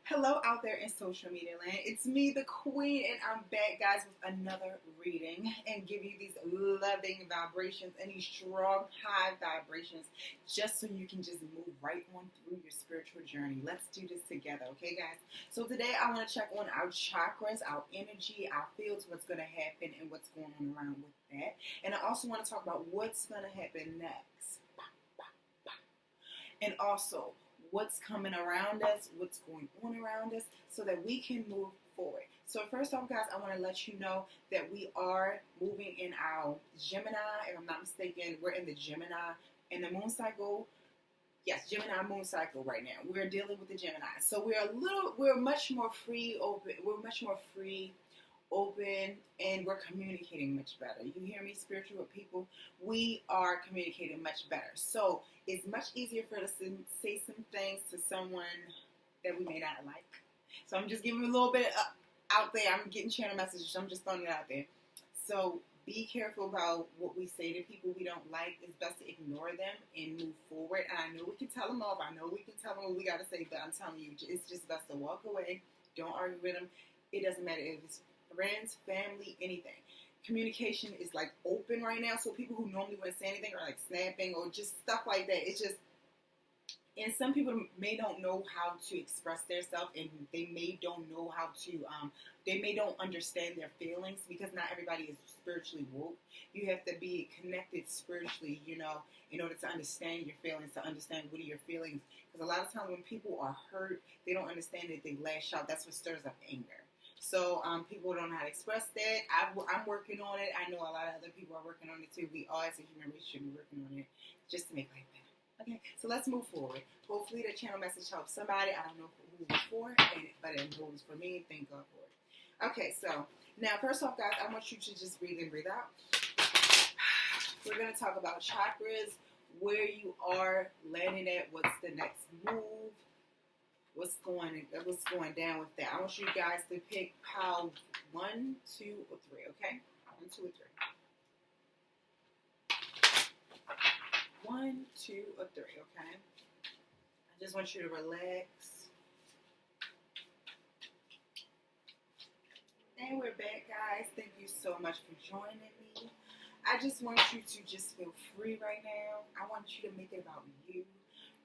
Hello out there in social media land. It's me, the Queen, and I'm back, guys, with another reading and give you these loving vibrations and these strong, high vibrations just so you can just move right on through your spiritual journey. Let's do this together, okay, guys? So today I want to check on our chakras, our energy, our fields, what's going to happen and what's going on around with that. And I also want to talk about what's going to happen next. And also, what's coming around us, what's going on around us, so that we can move forward. So first off, guys, I want to let you know that we are moving in our Gemini. If I'm not mistaken, we're in the Gemini and the moon cycle. Yes, Gemini moon cycle right now. We're dealing with the Gemini. So we're much more free, open. We're much more free, open, and we're communicating much better. You hear me, spiritual people? We are communicating much better. So it's much easier for us to say some things to someone that we may not like. So I'm just giving a little bit out there. I'm getting channel messages. I'm just throwing it out there. So be careful about what we say to people we don't like. It's best to ignore them and move forward. And I know we can tell them off. I know we can tell them what we got to say, but I'm telling you, it's just best to walk away. Don't argue with them. It doesn't matter if it's friends, family, anything. Communication is like open right now, so people who normally wouldn't say anything are like snapping or just stuff like that. It's just, and some people may don't know how to express themselves, and they may don't know how to, they may don't understand their feelings, because not everybody is spiritually woke. You have to be connected spiritually, you know, in order to understand your feelings, to understand what are your feelings. Because a lot of times when people are hurt, they don't understand that they lash out. That's what stirs up anger. So people don't know how to express that. I'm working on it. I know a lot of other people are working on it too. We all as a human race should be working on it just to make life better. Okay, so let's move forward. Hopefully the channel message helps somebody. I don't know who it was for, but it was for me. Thank God for it. Okay, so now first off, guys, I want you to just breathe in, breathe out. We're going to talk about chakras, where you are landing at, what's the next move. What's going down with that? I want you guys to pick pile 1, 2, or 3, okay? 1, 2, or 3. 1, 2, or 3, okay? I just want you to relax. And we're back, guys. Thank you so much for joining me. I just want you to just feel free right now. I want you to make it about you.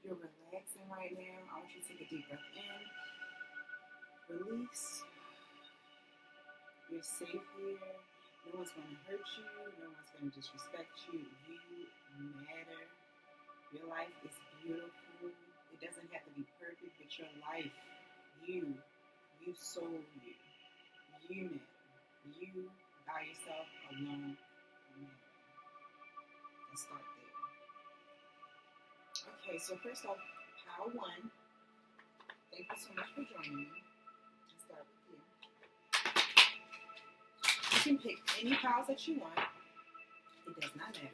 You're relaxing right now. I want you to take a deep breath in. Release. You're safe here. No one's going to hurt you. No one's going to disrespect you. You matter. Your life is beautiful. It doesn't have to be perfect, but your life, you soul you. You matter. You by yourself alone matter. Let's start there. Okay, so first off, pile 1. Thank you so much for joining me. Let's start with you. You can pick any piles that you want. It does not matter.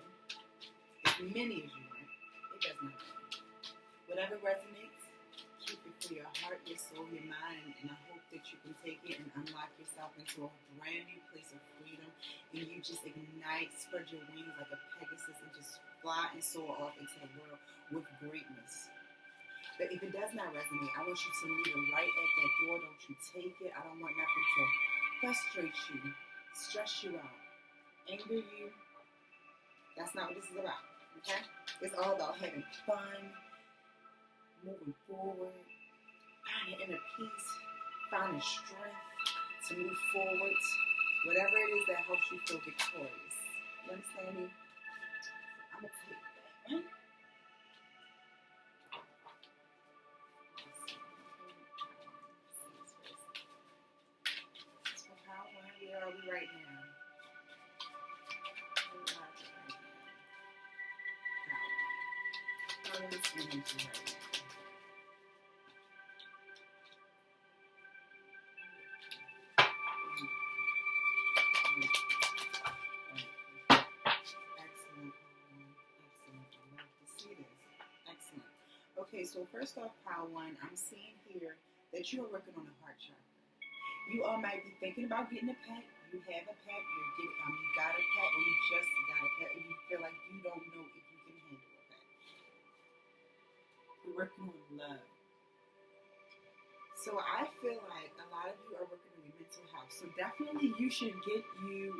As many as you want. It does not matter. Whatever resonates, keep it for your heart, your soul, your mind, and I hope that you can take it and unlock yourself into a brand new place of freedom, and you just ignite, spread your wings like a Pegasus, and just fly and soar off into the world with greatness. But if it does not resonate, I want you to leave it right at that door. Don't you take it. I don't want nothing to frustrate you, stress you out, anger you. That's not what this is about, okay? It's all about having fun, moving forward, finding inner peace, finding strength to move forward, whatever it is that helps you feel victorious. You understand me? I'm going to take that one. So how, where are we right now? How is this energy right now? Okay, so first off, pile 1, I'm seeing here that you are working on the heart chakra. You all might be thinking about getting a pet. You have a pet. You got a pet, or you just got a pet, or you feel like you don't know if you can handle a pet. You're working on love. So I feel like a lot of you are working on your mental health. So definitely you should get you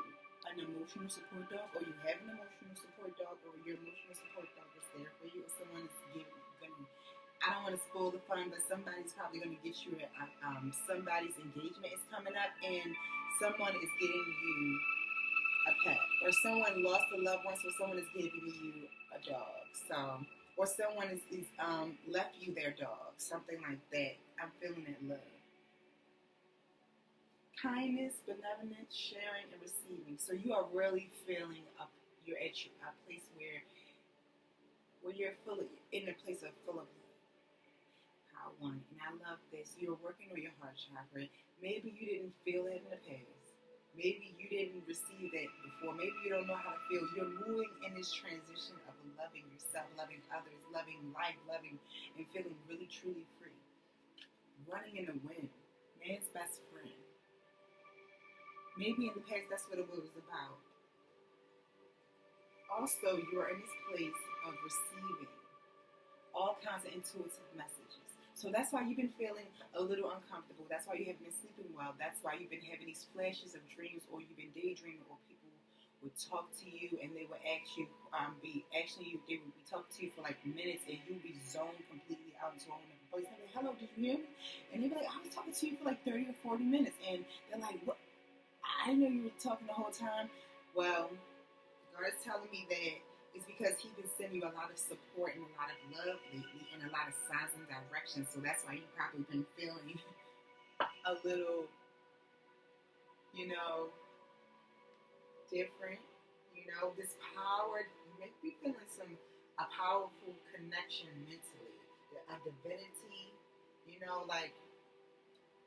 an emotional support dog, or you have an emotional support dog, or your emotional support dog is there for you, or someone is giving. I don't want to spoil the fun, but somebody's probably going to get you somebody's engagement is coming up, and someone is getting you a pet, or someone lost a loved one, so someone is giving you a dog. So, or someone is left you their dog, something like that. I'm feeling that love. Kindness, benevolence, sharing, and receiving. So you are really feeling up. You're at a place where you're fully in a place of full of love. How one, and I love this. You're working on your heart chakra. Maybe you didn't feel that in the past. Maybe you didn't receive that before. Maybe you don't know how to feel. You're moving in this transition of loving yourself, loving others, loving life, loving and feeling really truly free. Running in the wind, man's best friend. Maybe in the past that's what it was about. Also, you are in this place of receiving all kinds of intuitive messages. So that's why you've been feeling a little uncomfortable. That's why you haven't been sleeping well. That's why you've been having these flashes of dreams, or you've been daydreaming, or people would talk to you and they would ask you, they would be talking to you for like minutes, and you'd be zoned completely out into a whole other place. They're like, hello, did you hear me? And they'd be like, I was talking to you for like 30 or 40 minutes. And they're like, what? I didn't know you were talking the whole time. Well, God is telling me that it's because He's been sending you a lot of support and a lot of love lately, and a lot of signs and directions. So that's why you've probably been feeling a little, different. This power, you may be feeling a powerful connection mentally, a divinity, like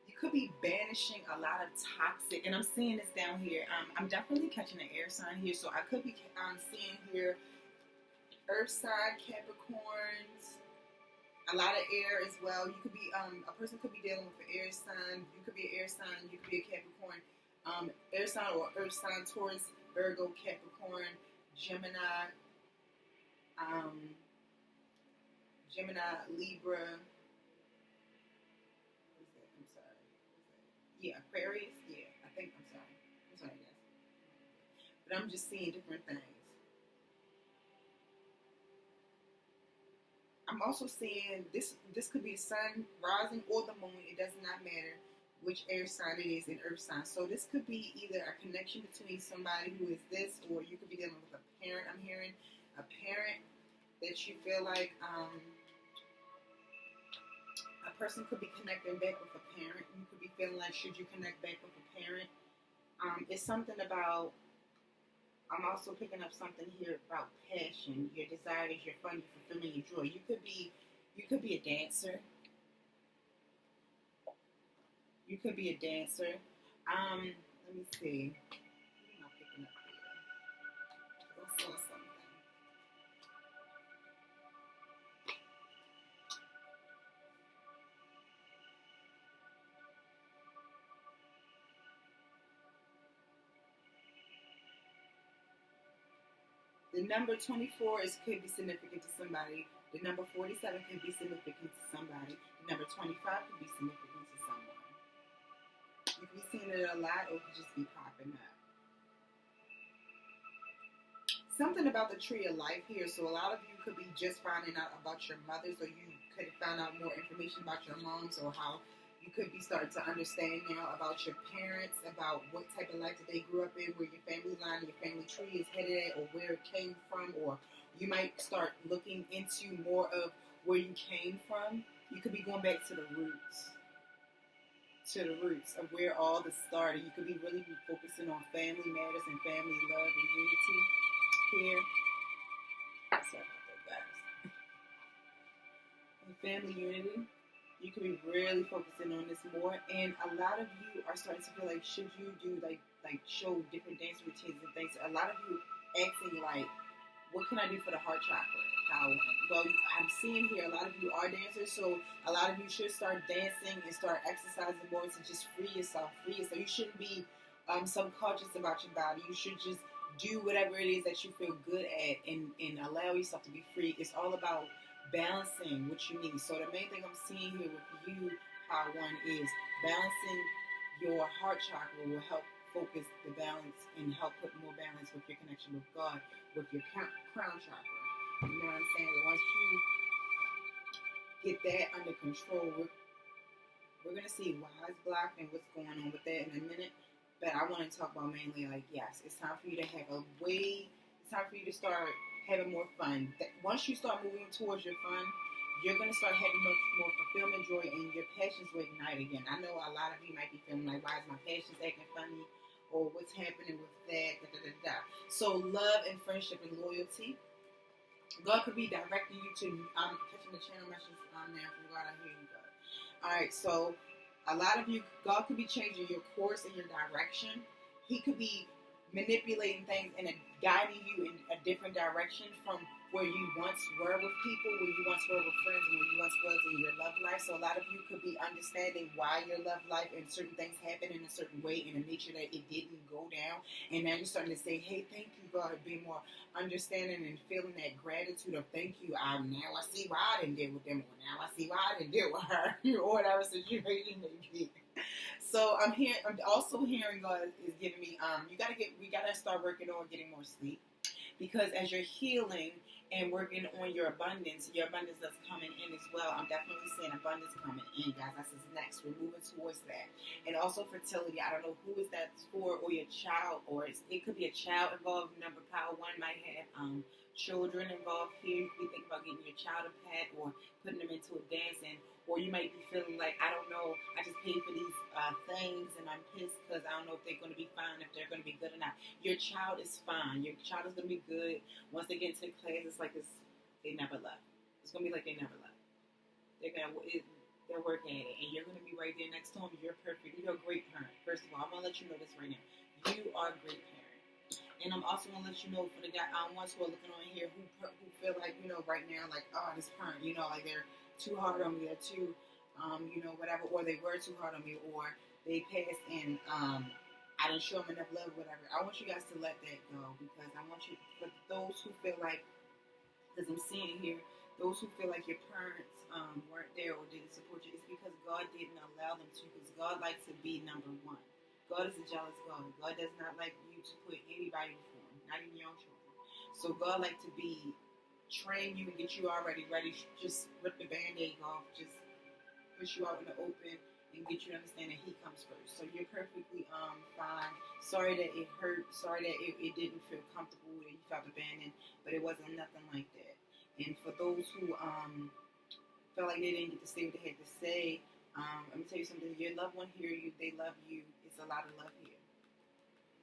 you could be banishing a lot of toxic, and I'm seeing this down here. I'm definitely catching an air sign here, so I could be seeing here earth sign, Capricorns, a lot of air as well. You could be, a person could be dealing with an air sign. You could be an air sign. You could be a Capricorn, air sign or earth sign, Taurus, Virgo, Capricorn, Gemini, Libra. Yeah, Aquarius. Yeah, I think I'm sorry, yes. But I'm just seeing different things. I'm also seeing this could be the sun rising or the moon. It does not matter which air sign it is, an earth sign. So this could be either a connection between somebody who is this, or you could be dealing with a parent. I'm hearing a parent that you feel like a person could be connecting back with a parent. You could be feeling like, should you connect back with a parent? It's something about, I'm also picking up something here about passion, your desires, your fun, your fulfillment, your joy. You could be a dancer. You could be a dancer. Let me see. What am I picking up here? I saw something. The number 24 could be significant to somebody. The number 47 could be significant to somebody. The number 25 could be significant to someone. You could be seeing it a lot, or it could just be popping up. Something about the tree of life here. So a lot of you could be just finding out about your mothers, or you could have found out more information about your moms, or how you could be starting to understand now about your parents, about what type of life that they grew up in, where your family line, your family tree is headed at, or where it came from. Or you might start looking into more of where you came from. You could be going back to the roots of where all this started. You could be really focusing on family matters and family love and unity here. Sorry about that, guys. And family unity. You could be really focusing on this more, and a lot of you are starting to feel like, should you do like show different dance routines and things? A lot of you asking like, what can I do for the heart chakra? Well, I'm seeing here a lot of you are dancers, so a lot of you should start dancing and start exercising more to just free yourself. You shouldn't be subconscious about your body. You should just do whatever it is that you feel good at, and allow yourself to be free. It's all about balancing what you need. So the main thing I'm seeing here with you, power one is balancing your heart chakra will help focus the balance and help put more balance with your connection with God, with your crown chakra. You know what I'm saying? Once you get that under control, we're going to see why it's blocked and what's going on with that in a minute. But I want to talk about mainly, like, yes, it's time for you to have it's time for you to start having more fun. Once you start moving towards your fun, you're going to start having much more fulfillment, joy, and your passions will ignite again. I know a lot of you might be feeling like, why is my passions acting funny? Or what's happening with that, So love and friendship and loyalty. God could be directing you to, I'm catching the channel messages now from God, I hear you, God. Alright, so a lot of you, God could be changing your course and your direction. He could be manipulating things and guiding you in a different direction from where you once were with people, where you once were with friends, and where you once was in your love life. So a lot of you could be understanding why your love life and certain things happen in a certain way, in a nature that it didn't go down. And now you're starting to say, hey, thank you, God, be more understanding and feeling that gratitude of thank you. Now I see why I didn't deal with them, or now I see why I didn't deal with her, or whatever situation may be. So I'm also hearing God is giving me, we gotta start working on getting more sleep, because as you're healing and working on your abundance that's coming in as well. I'm definitely seeing abundance coming in, guys. That's next. We're moving towards that. And also fertility. I don't know who is that for, or your child, or it could be a child involved. Number power one might have children involved here. You could think about getting your child a pet or putting them into a dance, or you might be feeling like, I don't know, I just paid for these things and I'm pissed because I don't know if they're going to be fine, if they're going to be good or not. Your child is fine. Your child is going to be good. Once they get into the class, it's like this, they never left. It's going to be like they never left. They're working at it, and you're going to be right there next to them. You're perfect. You're a great parent. First of all, I'm going to let you know this right now. You are a great parent. And I'm also going to let you know for the ones who are looking on here who feel like, right now, like, oh, this parent, like they're too hard on me, they're too, whatever, or they were too hard on me, or they passed and I didn't show them enough love, whatever. I want you guys to let that go, because I want you, for those who feel like, because I'm seeing here, those who feel like your parents weren't there or didn't support you, it's because God didn't allow them to, because God likes to be number one. God is a jealous God. God does not like you to put anybody before him, not even young children. So God likes to train you and get you already ready. Just rip the band-aid off, just push you out in the open and get you to understand that he comes first. So you're perfectly fine. Sorry that it hurt. Sorry that it didn't feel comfortable, that you felt abandoned, but it wasn't nothing like that. And for those who felt like they didn't get to say what they had to say, let me tell you something. Your loved one hear you. They love you. It's a lot of love here.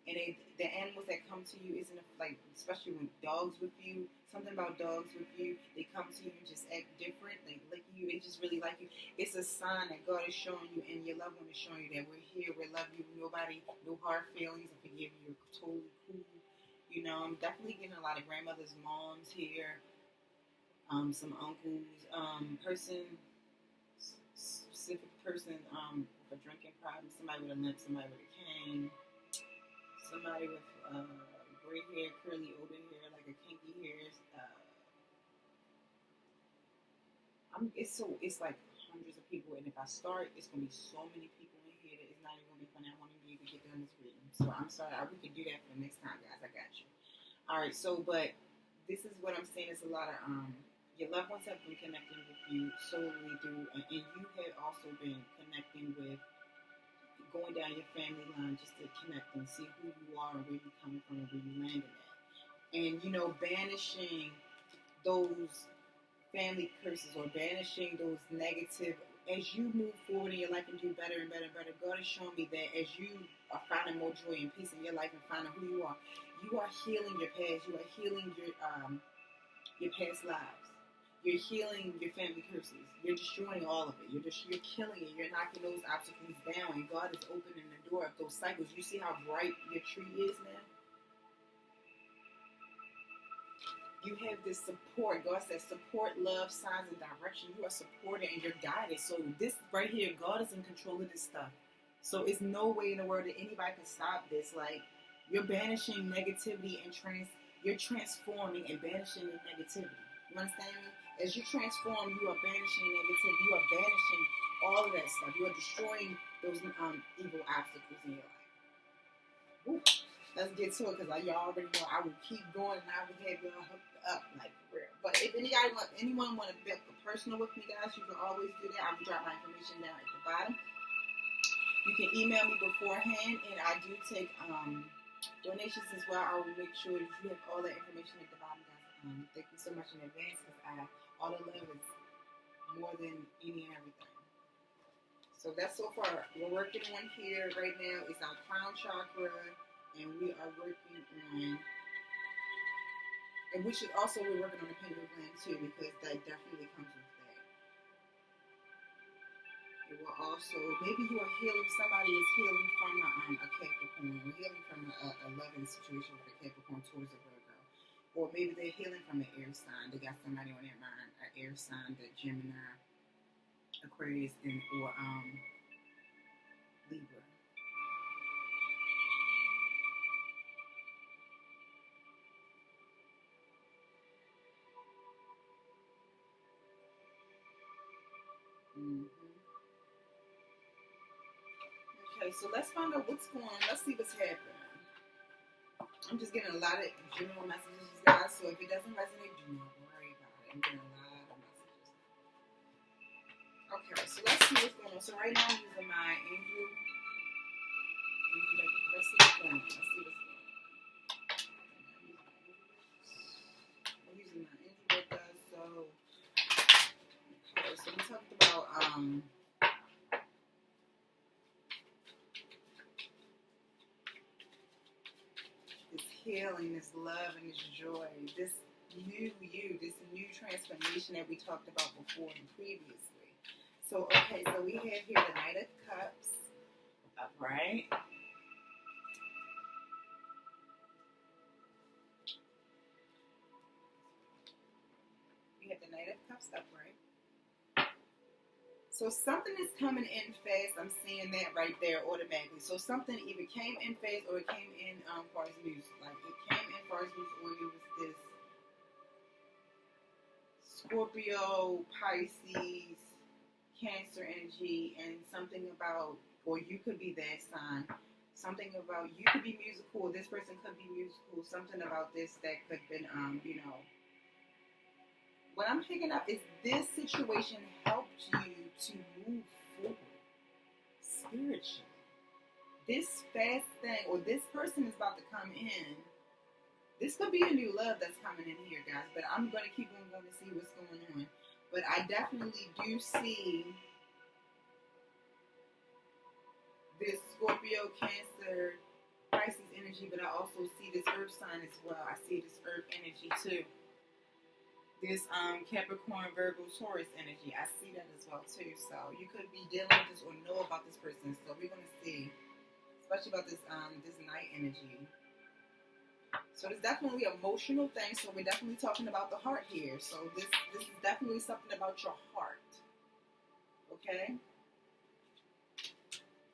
And the animals that come to you isn't like, especially when dogs with you, something about dogs with you, they come to you and just act different, they lick you, they just really like you. It's a sign that God is showing you, and your loved one is showing you that we're here, we love you, nobody, no hard feelings, I forgive you, you're totally cool. I'm definitely getting a lot of grandmothers, moms here, some uncles, specific person with a drinking problem, somebody with a limp, somebody with a cane, somebody with gray hair, curly, older hair, like a kinky hair. It's like hundreds of people, and if I start, it's gonna be so many people in here that it's not even gonna be funny. I want to be able to get done this reading, so I'm sorry. We can do that for the next time, guys. I got you. All right. So, but this is what I'm saying. It's a lot of your loved ones have been connecting with you solely through, and you have also been connecting with, going down your family line just to connect and see who you are and where you're coming from and where you're landing at. And, banishing those family curses or banishing those negative, as you move forward in your life and do better and better and better, God is showing me that as you are finding more joy and peace in your life and finding who you are healing your past, you are healing your past lives. You're healing your family curses. You're destroying all of it. You're killing it. You're knocking those obstacles down, and God is opening the door of those cycles. You see how bright your tree is now? You have this support. God says support, love, signs, and direction. You are supported and you're guided. So this right here, God is in control of this stuff. So it's no way in the world that anybody can stop this. Like, you're banishing negativity and you're transforming and banishing the negativity. You understand me? As you transform, you are banishing negativity. You are banishing all of that stuff. You are destroying those evil obstacles in your life. Woo. Let's get to it, because y'all already know I will keep going and I will have y'all hooked up like for real. But if anyone want to book a personal with me, guys, you can always do that. I will drop my information down at the bottom. You can email me beforehand, and I do take donations as well. I will make sure that you have all that information at the bottom, guys. Thank you so much in advance, because all the love is more than any and everything. So that's so far. We're working on here right now is our crown chakra, and we are working on, and we're working on the pineal gland too, because that definitely comes with that. It will also, maybe you are healing, somebody is healing from a Capricorn, or healing from a loving situation with a Capricorn towards a Virgo. Or maybe they're healing from an air sign. They got somebody on their mind, an air sign, the Gemini, Aquarius, or Libra. Okay, so let's find out what's going on. Let's see what's happening. I'm just getting a lot of general messages, guys, so if it doesn't resonate, do not worry about it. I'm getting a lot of messages. Okay, so let's see what's going on. So right now I'm using my angel. Let's see what's going on. I'm using my angel with us. So we talked about this healing, this love, and this joy, this new you, this new transformation that we talked about before and previously. So, okay, so we have here the Knight of Cups, upright. We have the Knight of Cups upright. So something is coming in fast. I'm seeing that right there automatically. So something either came in fast or it came in far as loose. Like it came in far as loose, or it was this Scorpio, Pisces, Cancer energy, and something about, or you could be that sign. Something about, you could be musical, this person could be musical. Something about this that could have been, what I'm picking up is this situation helped you to move forward spiritually. This fast thing, or this person is about to come in. This could be a new love that's coming in here, guys. But I'm going to keep on going to see what's going on. But I definitely do see this Scorpio, Cancer, Pisces energy. But I also see this earth sign as well. I see this earth energy too. This Capricorn, Virgo, Taurus energy. I see that as well too. So you could be dealing with this or know about this person. So we're going to see, especially about this this night energy. So it's definitely an emotional thing. So we're definitely talking about the heart here. So this is definitely something about your heart. Okay.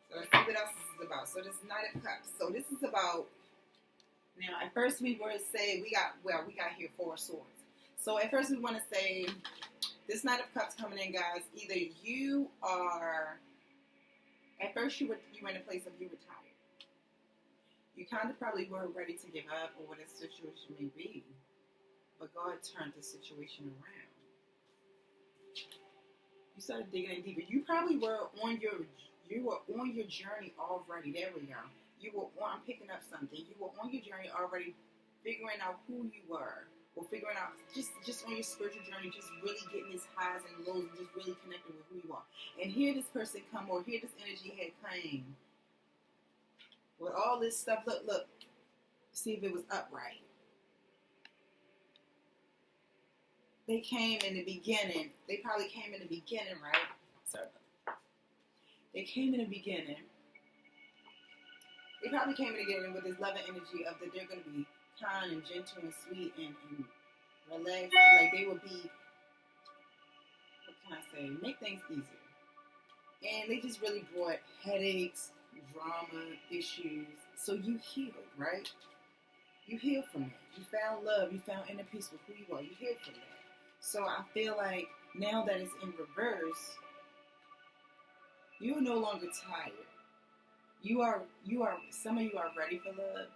So let's see what else this is about. So this Knight of Cups. So this is about. Now at first we were say we got here 4 swords. So at first we want to say, this Knight of Cups coming in, guys, either you are, at first you were in a place of you retired. You kind of probably were ready to give up or whatever the situation may be. But God turned the situation around. You started digging in deeper. You probably were on your journey already. There we go. I'm picking up something. You were on your journey already, figuring out who you were. Or figuring out, just on your spiritual journey, just really getting these highs and lows and just really connecting with who you are. And here this person come, or here this energy had came. With all this stuff, look. See if it was upright. They came in the beginning. They probably came in the beginning, right? Sorry. They came in the beginning. They probably came in the beginning with this loving energy of that they're going to be kind and gentle and sweet and relaxed. Like they would be, what can I say, make things easier. And they just really brought headaches, drama, issues. So you healed, right? You healed from that. You found love. You found inner peace with who you are. You healed from that. So I feel like now that it's in reverse, You're no longer tired. Some of you are ready for love,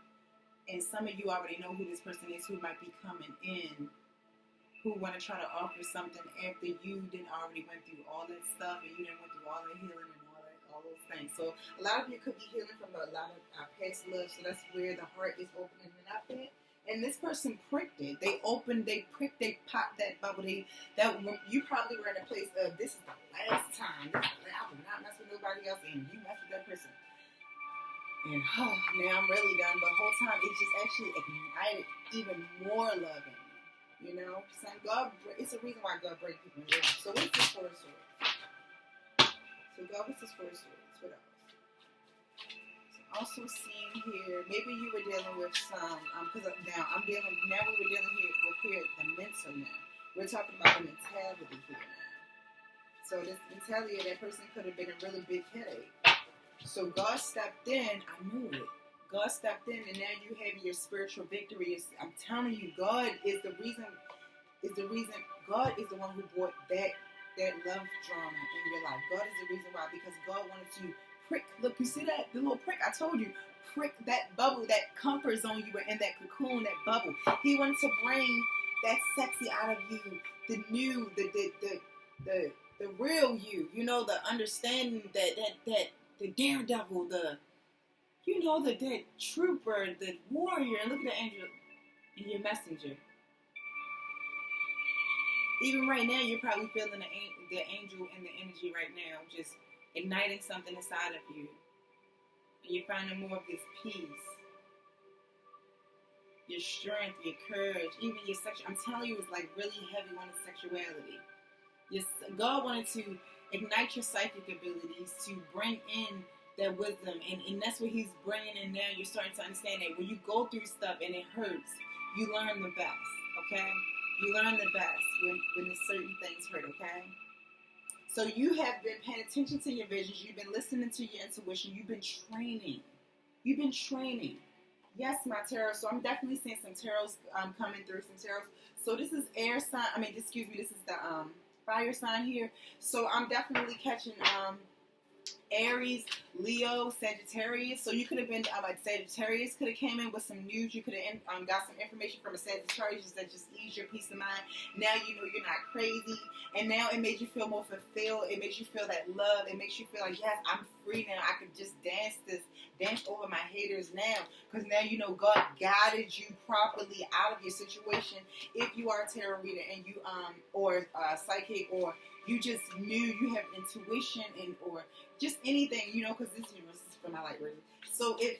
and some of you already know who this person is who might be coming in, who want to try to offer something after you didn't already went through all that stuff and you didn't went through all the healing and all those things. So a lot of you could be healing from a lot of our past love. So that's where the heart is opening it up at. And this person pricked it. They popped that bubble. You probably were in a place of, this is the last time. I will not mess with nobody else, and you mess with that person. And now I'm really done. But the whole time it just actually ignited even more love in me. You know, saying God, it's a reason why God breaks people in love. So what's this for a story? So God, what's this for a story? What else? So also seeing here, maybe you were dealing with some, because now we were dealing with the mental now. We're talking about the mentality here now. So this mentality of that person could have been a really big headache. So God stepped in, I knew it. God stepped in, and now you have your spiritual victory. I'm telling you, God is the reason. God is the one who brought that love drama in your life. God is the reason why, because God wanted to prick. Look, you see that the little prick? I told you, prick that bubble, that comfort zone you were in, that cocoon, that bubble. He wanted to bring that sexy out of you, the new, the real you. You know, the understanding that the daredevil, the trooper, the warrior. Look at the angel in your messenger. Even right now, you're probably feeling the angel and the energy right now, just igniting something inside of you. And you're finding more of this peace, your strength, your courage, even your sexual. I'm telling you, it's like really heavy on the sexuality. God wanted to ignite your psychic abilities, to bring in that wisdom, and that's what He's bringing in now. You're starting to understand that when you go through stuff and it hurts, you learn the best, okay? You learn the best when certain things hurt, okay? So you have been paying attention to your visions. You've been listening to your intuition. You've been training. Yes, my tarot. So I'm definitely seeing some tarots coming through, some tarots. So this is air sign. This is the fire sign here. So I'm definitely catching Aries, Leo, Sagittarius. So you could have been Sagittarius could have came in with some news. You could have got some information from a Sagittarius that just ease your peace of mind. Now you know you're not crazy, and now it made you feel more fulfilled. It makes you feel that love. It makes you feel like, yes, I'm free now. I could just dance over my haters now, because now you know God guided you properly out of your situation. If you are a tarot reader and you or psychic, or you just knew, you have intuition, or just anything, because this is for my light reading. So if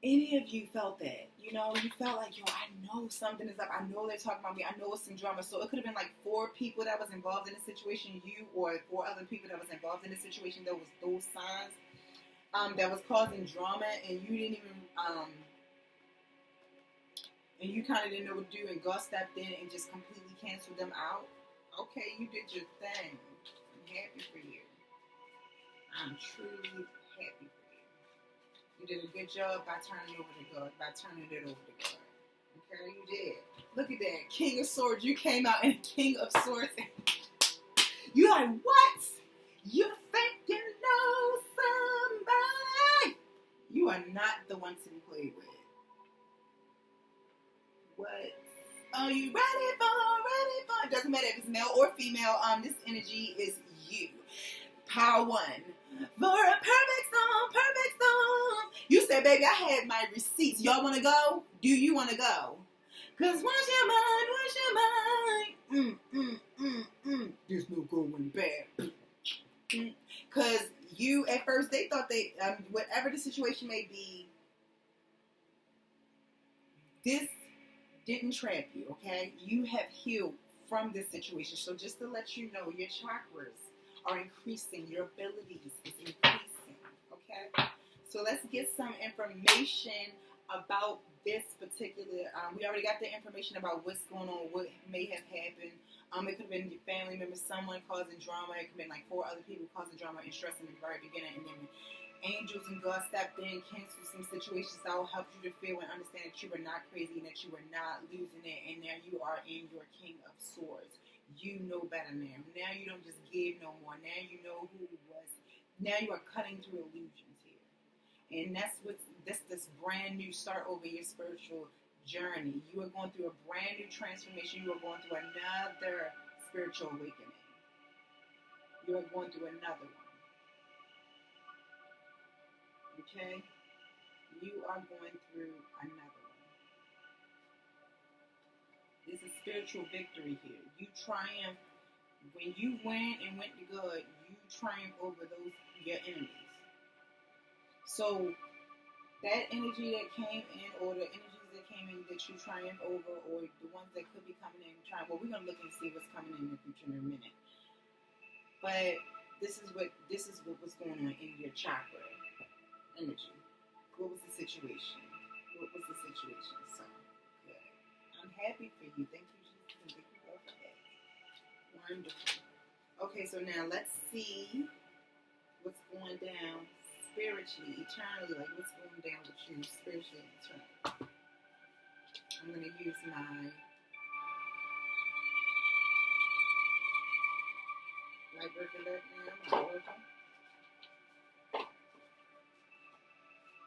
any of you felt that, you felt like, I know something is up. I know they're talking about me. I know it's some drama. So it could have been like 4 people that was involved in the situation, you or 4 other people that was involved in the situation. There was those signs that was causing drama, and you didn't even, and you kind of didn't know what to do, and God stepped in and just completely canceled them out. Okay, you did your thing. I'm happy for you. I'm truly happy for you. You did a good job by turning it over to God. Okay, you did. Look at that. King of Swords. You came out in King of Swords. You like, what? You think you know somebody? You are not the one to be played with. What are you ready for? It doesn't matter if it's male or female. This energy is you. Power 1. For a perfect song. You said, baby, I had my receipts. Y'all want to go? Do you want to go? Because what's your mind? There's no going back. Because you, at first, they thought whatever the situation may be, this didn't trap you, okay? You have healed from this situation. So just to let you know, your chakras are increasing. Your abilities is increasing, okay? So let's get some information about this particular, we already got the information about what's going on, what may have happened. It could have been your family member, someone causing drama. It could have been like 4 other people causing drama and stress in the very beginning. And then angels and God stepped in, canceled some situations that will help you to feel and understand that you were not crazy and that you were not losing it. And now you are in your King of Swords. You know better now. Now you don't just give no more. Now you know who was Now you are cutting through illusions here. And that's this brand new start over your spiritual journey. You are going through a brand new transformation. You are going through another spiritual awakening. You are going through another one. Okay? You are going through another one. There's a spiritual victory here. You triumph. When you went to good, you triumph over your enemies. So that energy that came in, or the energies that came in that you triumph over, or the ones that could be coming in, well, we're gonna look and see what's coming in the future in a minute. But this is what was going on in your chakra energy. What was the situation? So good. I'm happy for you. Thank you, Jesus, and thank you, Lord, for that. Wonderful. Okay, so now let's see what's going down spiritually, eternally, like what's going down with you spiritually, eternally. I'm going to use my Lightworker deck now, my oracle.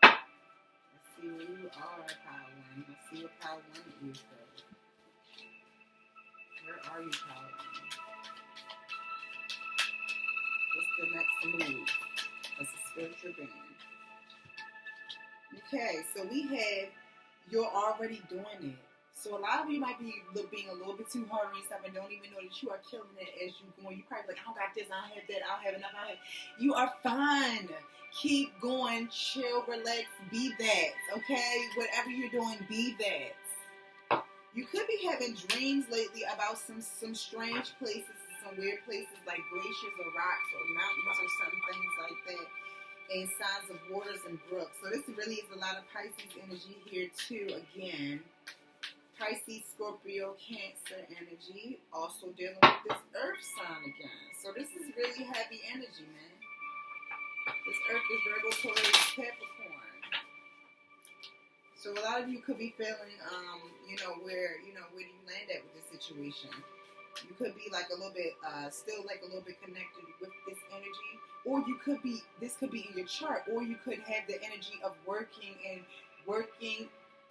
Let's see where you are, Power One. Let's see what Power One is, though. Where are you, Power One? What's the next move? That's a spiritual being. Okay, so we have you're already doing it. So a lot of you might be being a little bit too hard on yourself and don't even know that you are killing it as you're going. You probably like, I don't got this, I don't have that, I don't have enough, I don't have. You are fine. Keep going, chill, relax, be that. Okay, whatever you're doing, be that. You could be having dreams lately about some strange places, some weird places like glaciers or rocks or mountains or some things like that, and signs of waters and brooks. So this really is a lot of Pisces energy here too. Again, Pisces, Scorpio, Cancer energy. Also dealing with this Earth sign again. So this is really heavy energy, man. This Earth is Virgo, Taurus, Capricorn. So a lot of you could be feeling, where do you land at with this situation? You could be like a little bit, still like a little bit connected with this energy, or this could be in your chart, or you could have the energy of working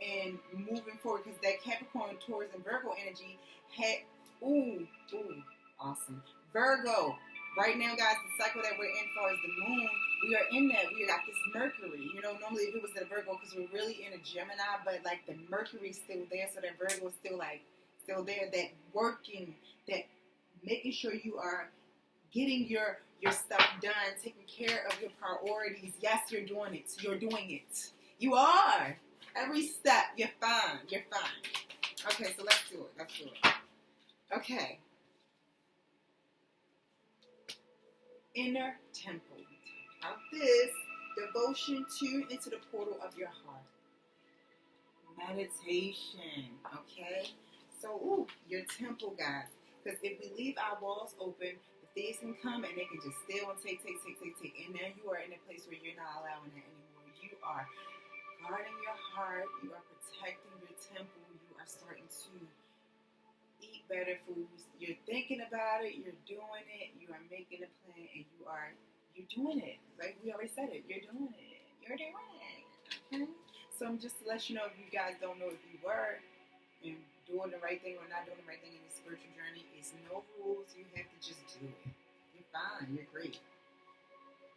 and moving forward, because that Capricorn, Taurus, and Virgo energy had, awesome. Virgo, right now, guys, the cycle that we're in far as the moon, we are in that. We got this Mercury. Normally if it was the Virgo, because we're really in a Gemini, but like the Mercury's still there, so that Virgo is still there, that working, that making sure you are getting your stuff done, taking care of your priorities. Yes, you're doing it. You're doing it. You are. Every step, you're fine. You're fine. Okay, so let's do it. Okay. Inner temple. Out this, devotion into the portal of your heart. Meditation. Okay? So, your temple, guys. Because if we leave our walls open, the thieves can come and they can just steal and take. And now you are in a place where you're not allowing that anymore. You are guarding your heart. You are protecting your temple. You are starting to eat better foods. You're thinking about it. You're doing it. You are making a plan, and you're doing it. Like we already said it. You're doing it. You're doing it. Okay? So I'm just to let you know, if you guys don't know if you were and doing the right thing or not doing the right thing in the spiritual journey, it's no rules. You have to just do it. You're fine. You're great.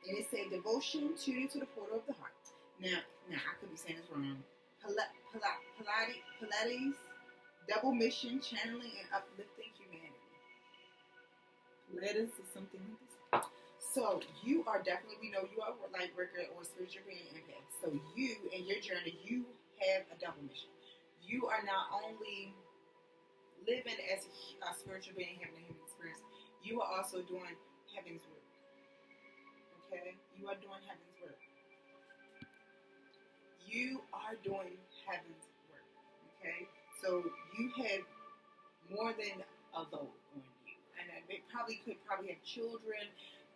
And it said devotion to the portal of the heart. Now I could be saying this wrong. Pilates, double mission, channeling and uplifting humanity. Pilates is something like this. So you are definitely, we know you are a light worker or spiritual being impact. So you, in your journey, you have a double mission. You are not only living as a spiritual being, having a human experience, you are also doing heaven's work. Okay? You are doing heaven's work. You are doing heaven's work. Okay? So you have more than a load on you. And it probably could have children,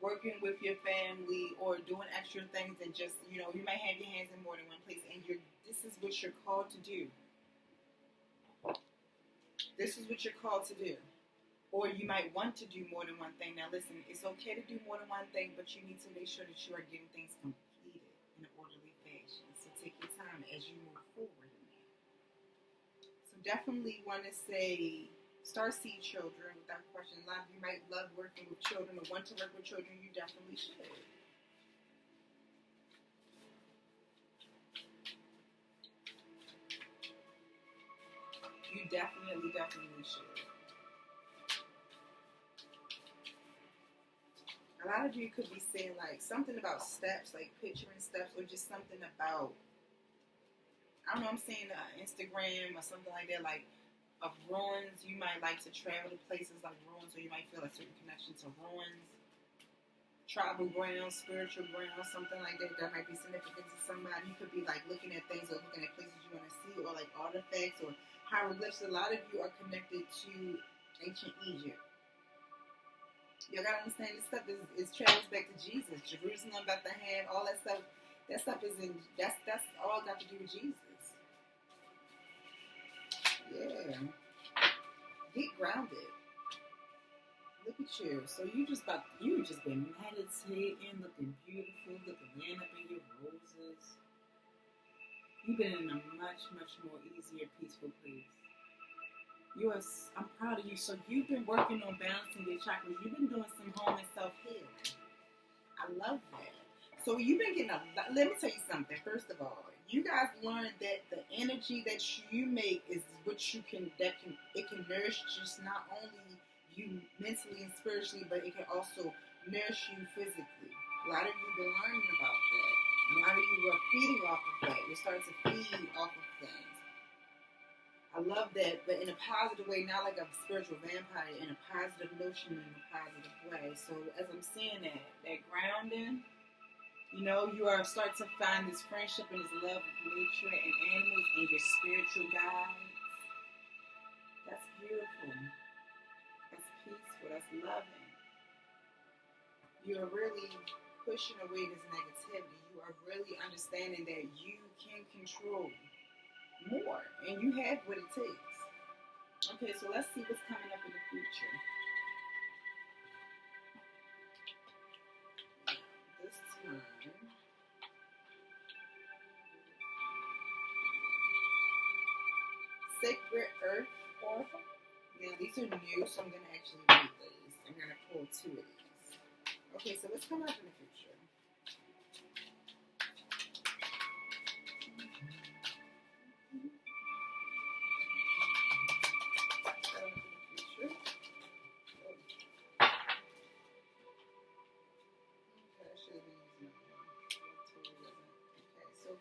working with your family, or doing extra things, and just, you might have your hands in more than one place, and this is what you're called to do. This is what you're called to do. Or you might want to do more than one thing. Now listen, it's okay to do more than one thing, but you need to make sure that you are getting things completed in an orderly fashion. So take your time as you move forward in that. So definitely want to say, starseed children, without question. A lot of you might love working with children or want to work with children. You definitely should. You definitely should. A lot of you could be saying like something about steps, like picturing steps, or just something about, I don't know, I'm saying Instagram or something like that, like of ruins. You might like to travel to places like ruins, or you might feel a certain connection to ruins, tribal grounds, spiritual grounds, something like that. That might be significant to somebody. You could be like looking at things or looking at places you want to see, or like artifacts or hieroglyphs. A lot of you are connected to ancient Egypt. You gotta understand, this stuff is travels back to Jesus. Jerusalem, Bethlehem, all that stuff. That stuff is in. That's all got to do with Jesus. Yeah. Get grounded. Look at you. So you just been meditating, looking beautiful, looking laying up in your roses. You've been in a much more easier, peaceful place. I'm proud of you. So you've been working on balancing your chakras. You've been doing some home and self-healing. I love that. So you've been getting let me tell you something. First of all, you guys learned that the energy that you make is what it can nourish just not only you mentally and spiritually, but it can also nourish you physically. A lot of you have been learning about that. A lot of you are feeding off of that. You're starting to feed off of things. I love that, but in a positive way, not like a spiritual vampire, in a positive notion, in a positive way. So as I'm saying that grounding, you know, you are starting to find this friendship and this love of nature and animals and your spiritual guides. That's beautiful. That's peaceful. That's loving. You are really pushing away this negativity. You are really understanding that you can control more, and you have what it takes. Okay, so let's see what's coming up in the future. This time, Sacred Earth Oracle. Now these are new, so I'm going to actually read these. I'm going to pull two of these. Okay, so what's coming up in the future?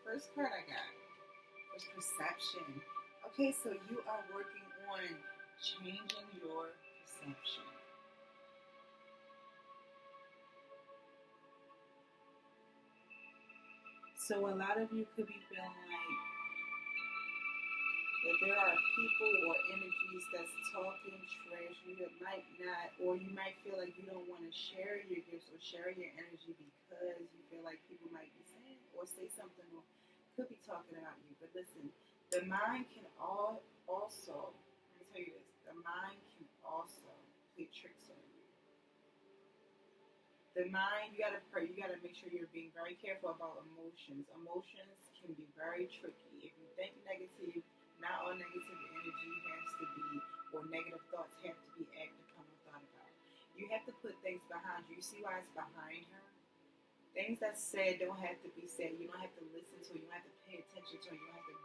First card I got was perception. Okay, so you are working on changing your perception. So a lot of you could be feeling like that there are people or energies that's talking trash. You might not, or you might feel like you don't want to share your gifts or share your energy because you feel like people might be saying or say something or could be talking about you. But listen, the mind can also, let me tell you this, the mind can also play tricks on you. The mind, you gotta pray, you gotta make sure you're being very careful about emotions. Emotions can be very tricky. If you think negative, not all negative energy has to be, or negative thoughts have to be acted upon or thought about. You have to put things behind you. You see why it's behind her? Things that's said don't have to be said. You don't have to listen to it. You don't have to pay attention to it. You don't have to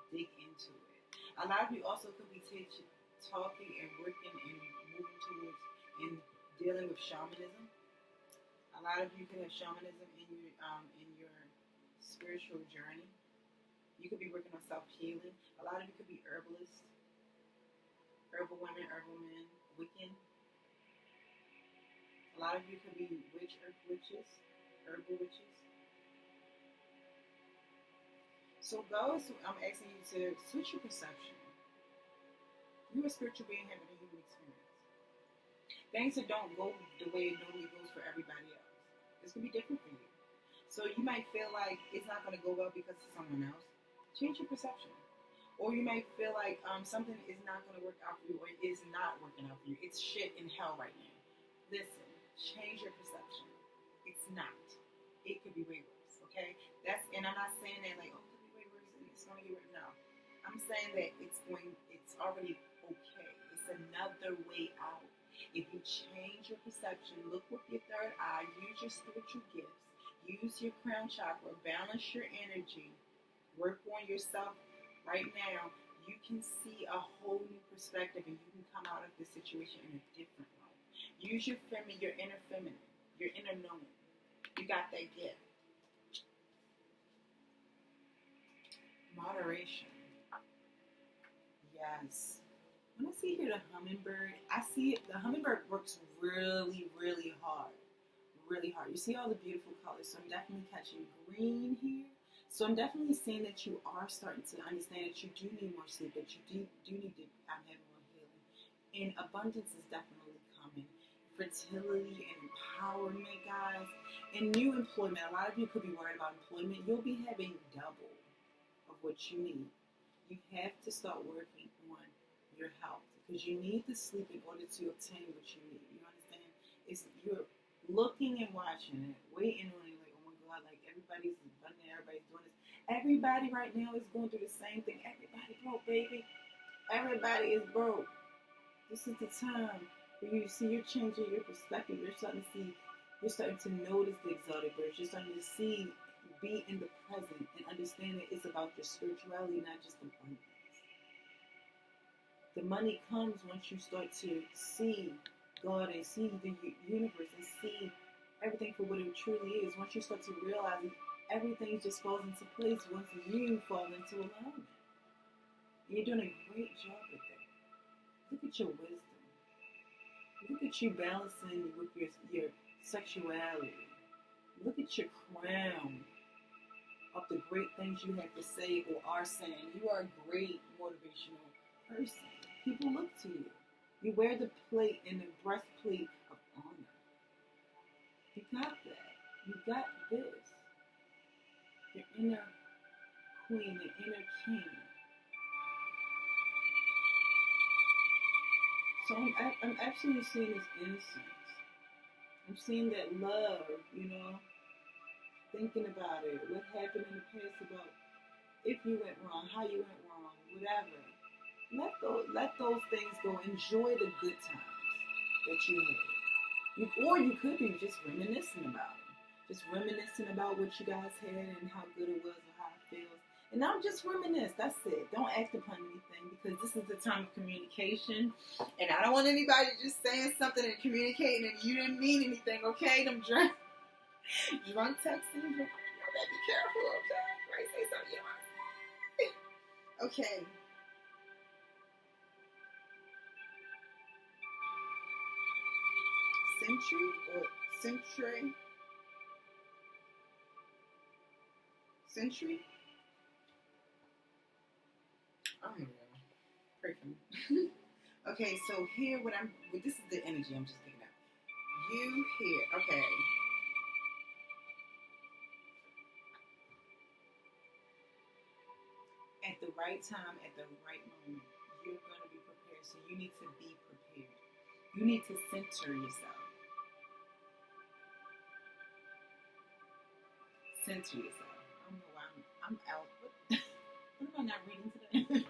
dig into it. A lot of you also could be talking and working and moving towards and dealing with shamanism. A lot of you can have shamanism in your spiritual journey. You could be working on self-healing. A lot of you could be herbalists, herbal women, herbal men, Wiccan. A lot of you could be earth witches, herbal witches. So I'm asking you to switch your perception. You're a spiritual being having a human experience. Things that don't go the way it normally goes for everybody else. It's going to be different for you. So you might feel like it's not going to go well because of someone else. Change your perception. Or you may feel like something is not going to work out for you, or it is not working out for you. It's shit in hell right now. Listen, change your perception. It's not. It could be way worse, okay? And I'm not saying that like, oh, it could be way worse and it's going to get worse. No. I'm saying that it's already okay. It's another way out. If you change your perception, look with your third eye, use your spiritual gifts, use your crown chakra, balance your energy, work on yourself right now, you can see a whole new perspective and you can come out of this situation in a different light. Use your inner feminine, your inner knowing. You got that gift. Moderation. Yes. When I see here the hummingbird, I see it, the hummingbird works really, really hard. Really hard. You see all the beautiful colors, so I'm definitely catching green here. So I'm definitely seeing that you are starting to understand that you do need more sleep, that you do need to have more healing. And abundance is definitely coming. Fertility and empowerment, guys. And new employment. A lot of you could be worried about employment. You'll be having double of what you need. You have to start working on your health because you need the sleep in order to obtain what you need. You understand? You're looking and watching it, waiting on it, like, oh my God, like everybody's abundant, everybody's doing this. Everybody right now is going through the same thing. Everybody broke, baby. Everybody is broke. This is the time where you see you're changing your perspective. You're starting to notice the exotic birds. You're starting to be in the present and understand that it's about your spirituality, not just abundance. The money comes once you start to see God and see the universe and see everything for what it truly is. Once you start to realize it, everything just falls into place once you fall into alignment. And you're doing a great job at that. Look at your wisdom. Look at you balancing with your sexuality. Look at your crown of the great things you have to say or are saying. You are a great motivational person. People look to you. You wear the plate and the breastplate of honor. You got that. You got this. Your inner queen, your inner king. So I'm absolutely seeing this innocence. I'm seeing that love, thinking about it, what happened in the past about if you went wrong, how you went wrong, whatever. Let those things go. Enjoy the good times that you had. Or you could be just reminiscing about it. Just reminiscing about what you guys had and how good it was and how it feels. And now just reminisce. That's it. Don't act upon anything because this is the time of communication. And I don't want anybody just saying something and communicating and you didn't mean anything, okay? Them drunk texting. You better be careful, okay? Right? Say something you don't want to say. Okay. Century? I don't know. Pray for me. Okay, so here this is the energy I'm just picking up. You here, okay. At the right time, at the right moment, you're going to be prepared. So you need to be prepared. You need to center yourself. Center yourself. I don't know why I'm out. What am I not reading today?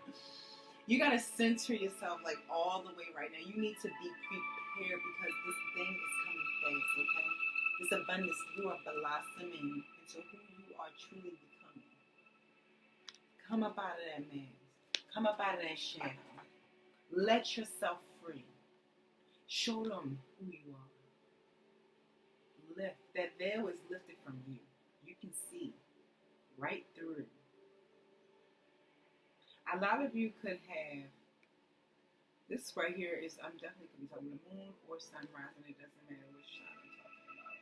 You got to center yourself like all the way right now. You need to be prepared because this thing is coming fast, okay? This abundance, you are blossoming into who you are truly becoming. Come up out of that mask. Come up out of that shadow. Let yourself free. Show them who you are. Lift. That veil is lifted from you. You can see right through. A lot of you could have, this right here is, I'm definitely could be talking the moon or sunrise, and it doesn't matter which sign I'm talking about.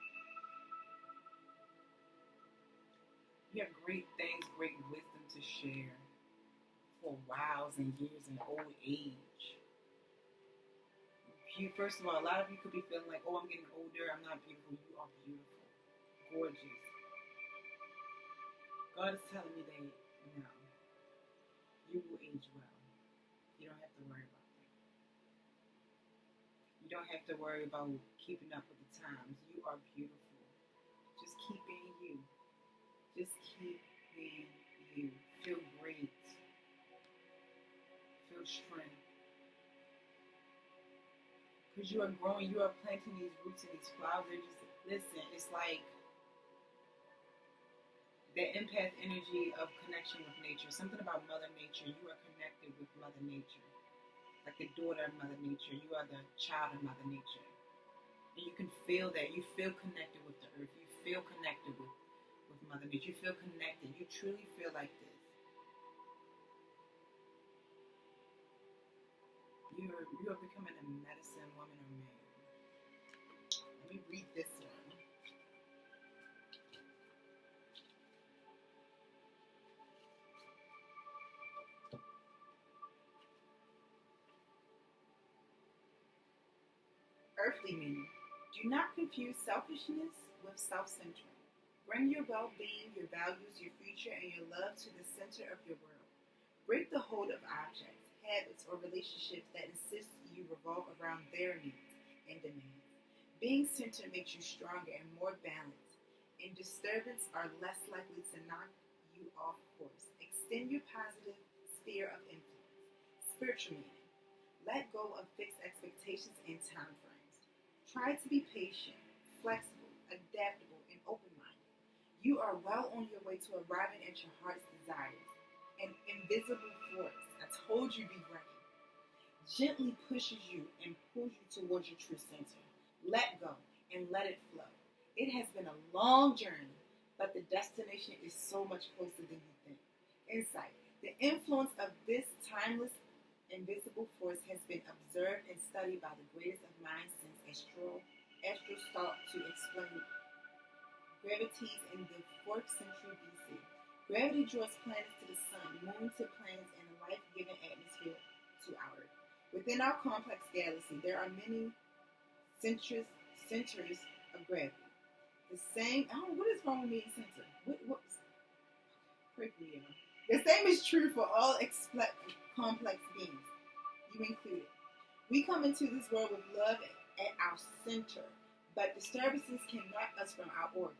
You have great things, great wisdom to share for whiles and years and old age. First of all, a lot of you could be feeling like, oh, I'm getting older, I'm not beautiful. You are beautiful, gorgeous. God is telling me that, no. you will age well. You don't have to worry about that. You don't have to worry about keeping up with the times. You are beautiful. Just keep being you. Just keep being you. Feel great. Feel strength. Because you are growing, you are planting these roots and these flowers. They're just, listen, it's like the empath energy of connection with nature. Something about Mother Nature. You are connected with Mother Nature. Like the daughter of Mother Nature. You are the child of Mother Nature. And you can feel that. You feel connected with the earth. You feel connected with Mother Nature. You feel connected. You truly feel like this. You are becoming a medicine woman or man. Let me read this one. Earthly meaning. Do not confuse selfishness with self-centering. Bring your well-being, your values, your future, and your love to the center of your world. Break the hold of objects, habits, or relationships that insist you revolve around their needs and demands. Being centered makes you stronger and more balanced, and disturbance are less likely to knock you off course. Extend your positive sphere of influence. Spiritual meaning. Let go of fixed expectations and time frames. Try to be patient, flexible, adaptable, and open-minded. You are well on your way to arriving at your heart's desires. An invisible force, I told you be ready, gently pushes you and pulls you towards your true center. Let go and let it flow. It has been a long journey, but the destination is so much closer than you think. Insight. The influence of this timeless invisible force has been observed and studied by the greatest of minds since astral thought to explain gravities in the 4th century BC. Gravity draws planets to the sun, moon to planets, and a life-giving atmosphere to our Earth. Within our complex galaxy, there are many centers of gravity. The same, what is wrong with me in center? Whoops. Pray for me, y'all. The same is true for all complex beings, you included. We come into this world with love at our center, but disturbances can knock us from our orbit.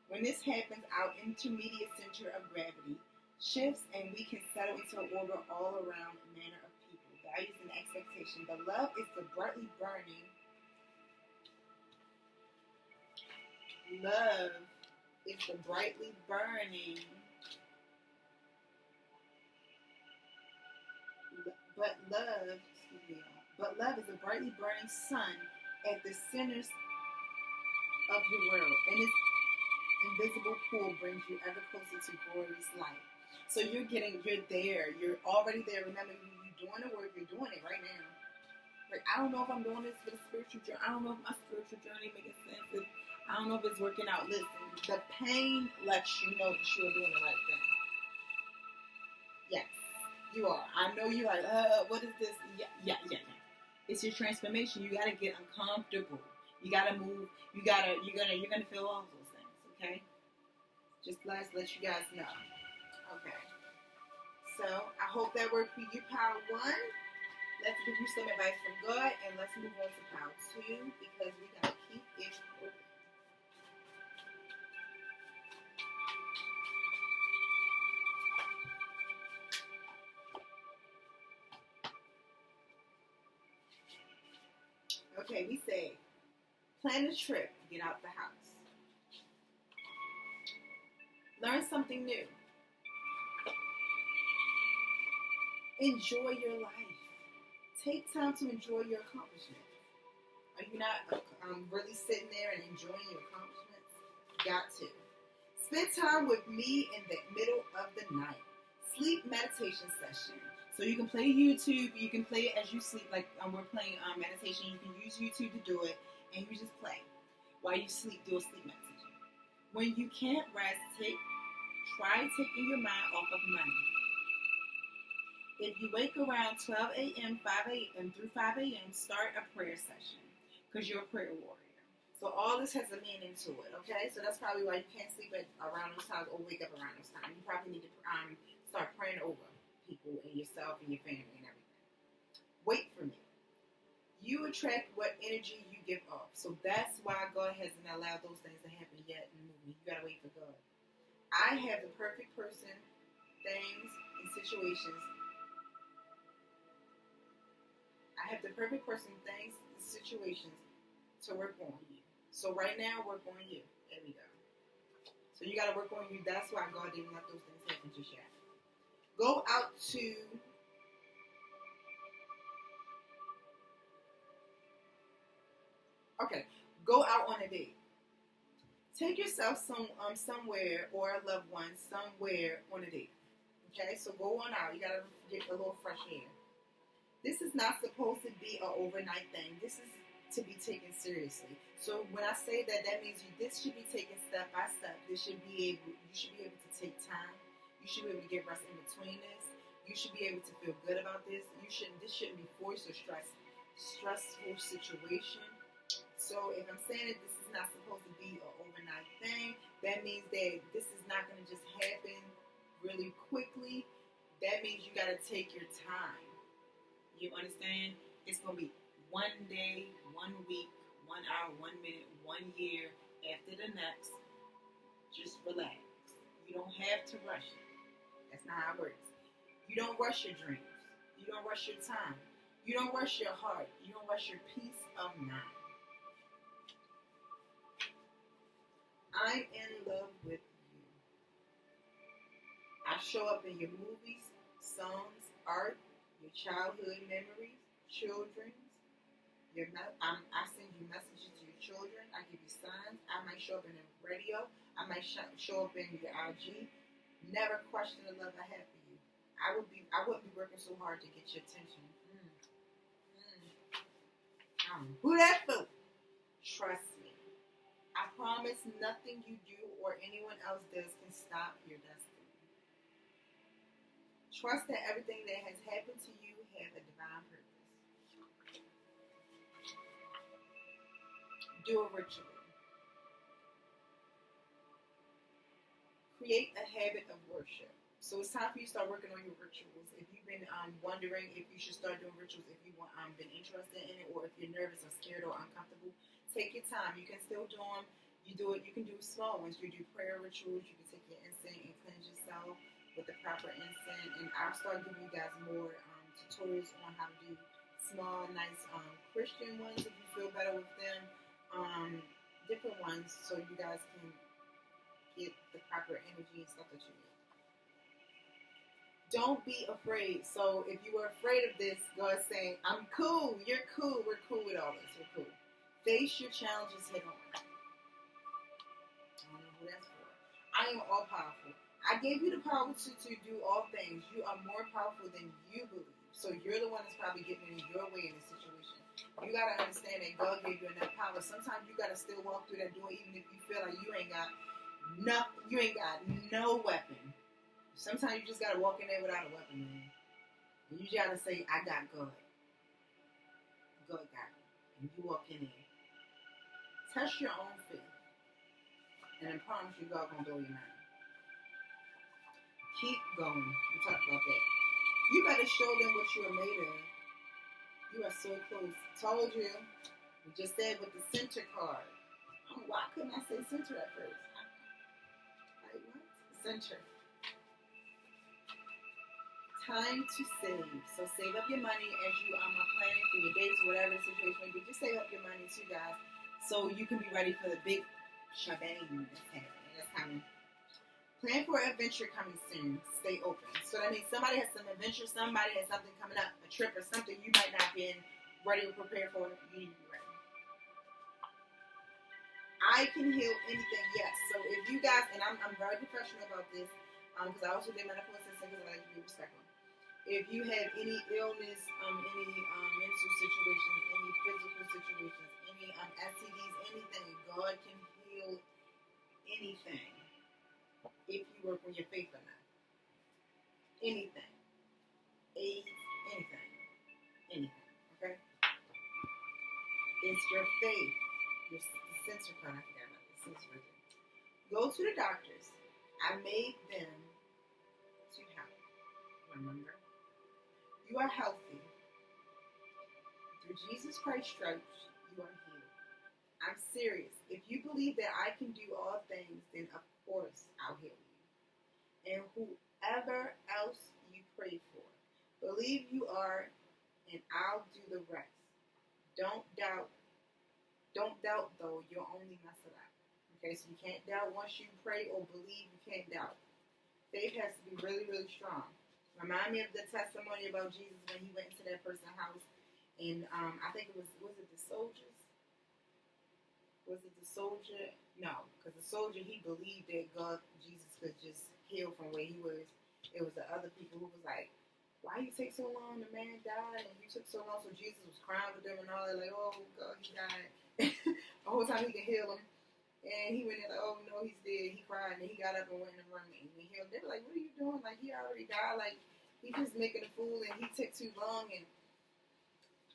When this happens, our intermediate center of gravity shifts and we can settle into an orbit all around a manner of people, values, and expectations. But love is the brightly burning. Love is the brightly burning. But love is a brightly burning sun at the centers of your world, and its invisible pool brings you ever closer to glorious light. So you're there, you're already there. Remember, you're doing the work, you're doing it right now. Like, I don't know if I'm doing this for the spiritual journey. I don't know if my spiritual journey makes sense. I don't know if it's working out. Listen, the pain lets you know that you are doing the right thing. Yes. You are. I know you're like, what is this? Yeah. It's your transformation. You gotta get uncomfortable. You gotta move. You're gonna feel all those things. Okay. Just let you guys know. Okay. So I hope that worked for you, Power 1. Let's give you some advice from God, and let's move on to Power 2 because we gotta keep it moving. Okay, we say, plan a trip, get out the house. Learn something new. Enjoy your life. Take time to enjoy your accomplishments. Are you not really sitting there and enjoying your accomplishments? Got to. Spend time with me in the middle of the night. Sleep meditation session. So you can play YouTube, you can play it as you sleep, like we're playing meditation. You can use YouTube to do it, and you just play. While you sleep, do a sleep meditation. When you can't rest, try taking your mind off of money. If you wake around 12 a.m., 5 a.m. through 5 a.m., start a prayer session, because you're a prayer warrior. So all this has a meaning to it, okay? So that's probably why you can't sleep around those times or wake up around those times. You probably need to start praying over. people and yourself and your family and everything. Wait for me. You attract what energy you give off. So that's why God hasn't allowed those things to happen yet in the movie. You gotta wait for God. I have the perfect person, things, and situations. I have the perfect person, things, and situations to work on you. So right now, work on you. There we go. So you gotta work on you. That's why God didn't let those things happen just yet. Go out to go out on a date. Take yourself somewhere or a loved one somewhere on a date. Okay, so go on out. You gotta get a little fresh air. This is not supposed to be an overnight thing. This is to be taken seriously. So when I say that, that means this should be taken step by step. You should be able to take time. You should be able to get rest in between this. You should be able to feel good about this. This shouldn't be forced or stressful situation. So if I'm saying that this is not supposed to be an overnight thing, that means that this is not going to just happen really quickly. That means you got to take your time. You understand? It's going to be 1 day, 1 week, 1 hour, 1 minute, 1 year after the next. Just relax. You don't have to rush it. That's not how it works. You don't rush your dreams. You don't rush your time. You don't rush your heart. You don't rush your peace of mind. I'm in love with you. I show up in your movies, songs, art, your childhood memories, children's. I send you messages to your children. I give you signs. I might show up in the radio. I might show up in your IG. Never question the love I have for you. I wouldn't be working so hard to get your attention. Who that for? Trust me. I promise nothing you do or anyone else does can stop your destiny. Trust that everything that has happened to you has a divine purpose. Do a ritual. Create a habit of worship. So it's time for you to start working on your rituals. If you've been wondering if you should start doing rituals, if you've been interested in it, or if you're nervous or scared or uncomfortable, take your time. You can still do them. You can do small ones. You do prayer rituals. You can take your incense and cleanse yourself with the proper incense. And I'll start giving you guys more tutorials on how to do small, nice Christian ones if you feel better with them. Different ones so you guys can get the proper energy and stuff that you need. Don't be afraid. So if you were afraid of this, God's saying, I'm cool. You're cool. We're cool with all this. We're cool. Face your challenges head on. I don't know who that's for. I am all powerful. I gave you the power to do all things. You are more powerful than you believe. So you're the one that's probably getting in your way in this situation. You got to understand that God gave you enough power. Sometimes you got to still walk through that door even if you feel like you ain't got nothing. You ain't got no weapon. Sometimes you just got to walk in there without a weapon, man. And you got to say, I got God. God got me. And you walk in there. Test your own faith. And I promise you, God going to blow your mind. Keep going. We talked about that. You better show them what you are made of. You are so close. Told you. We just said with the center card. Why couldn't I say center at first? Like what? Center. Time to save. So save up your money as you are planning for your dates or whatever the situation may be. Just save up your money too, guys, so you can be ready for the big shebang that's happening. That's coming. Plan for an adventure coming soon. Stay open. So that means somebody has some adventure, somebody has something coming up, a trip or something you might not be ready or prepared for. You need to be ready. I can heal anything, yes. So if you guys, and I'm very professional about this, because I also did medical assistant because I like to be respectful. If you have any illness, any mental situations, any physical situations, any STDs, anything, God can heal anything if you work on your faith or not. Anything. AIDS, anything. Okay? It's your faith. Your sensor card, I forgot about this. Sensor right there. Go to the doctors. I made them to help. remember. You are healthy. Through Jesus Christ's stripes, you are healed. I'm serious. If you believe that I can do all things, then of course I'll heal you. And whoever else you pray for, believe you are, and I'll do the rest. Don't doubt. Don't doubt, though. You'll only mess it up. Okay, so you can't doubt once you pray or believe. You can't doubt. Faith has to be really, really strong. Remind me of the testimony about Jesus when he went into that person's house. And I think it was it the soldiers? Was it the soldier? No, because the soldier, he believed that Jesus could just heal from where he was. It was the other people who was like, why you take so long? The man died and you took so long. So Jesus was crying with them and all that, like, oh, God, he died. The whole time he could heal him. And he went in like, oh, no, he's dead. He cried and he got up and went in the room and he healed. They were like, what are you doing? Like, he already died. Like, he just making a fool and he took too long and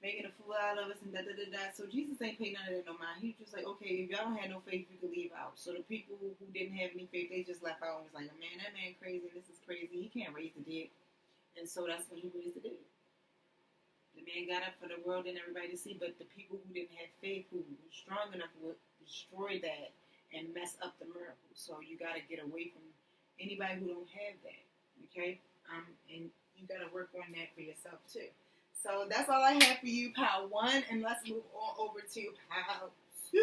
making a fool out of us and da-da-da-da. So Jesus ain't paying none of that no mind. He was just like, okay, if y'all don't have no faith, you can leave out. So the people who didn't have any faith, they just left out and was like, man, that man crazy. This is crazy. He can't raise the dead. And so that's when he raised the dead. The man got up for the world and everybody to see, but the people who didn't have faith, who were strong enough, would destroy that and mess up the miracle. So you got to get away from anybody who don't have that, okay? And you got to work on that for yourself too. So that's all I have for you, Pile 1, and let's move on over to Pile 2.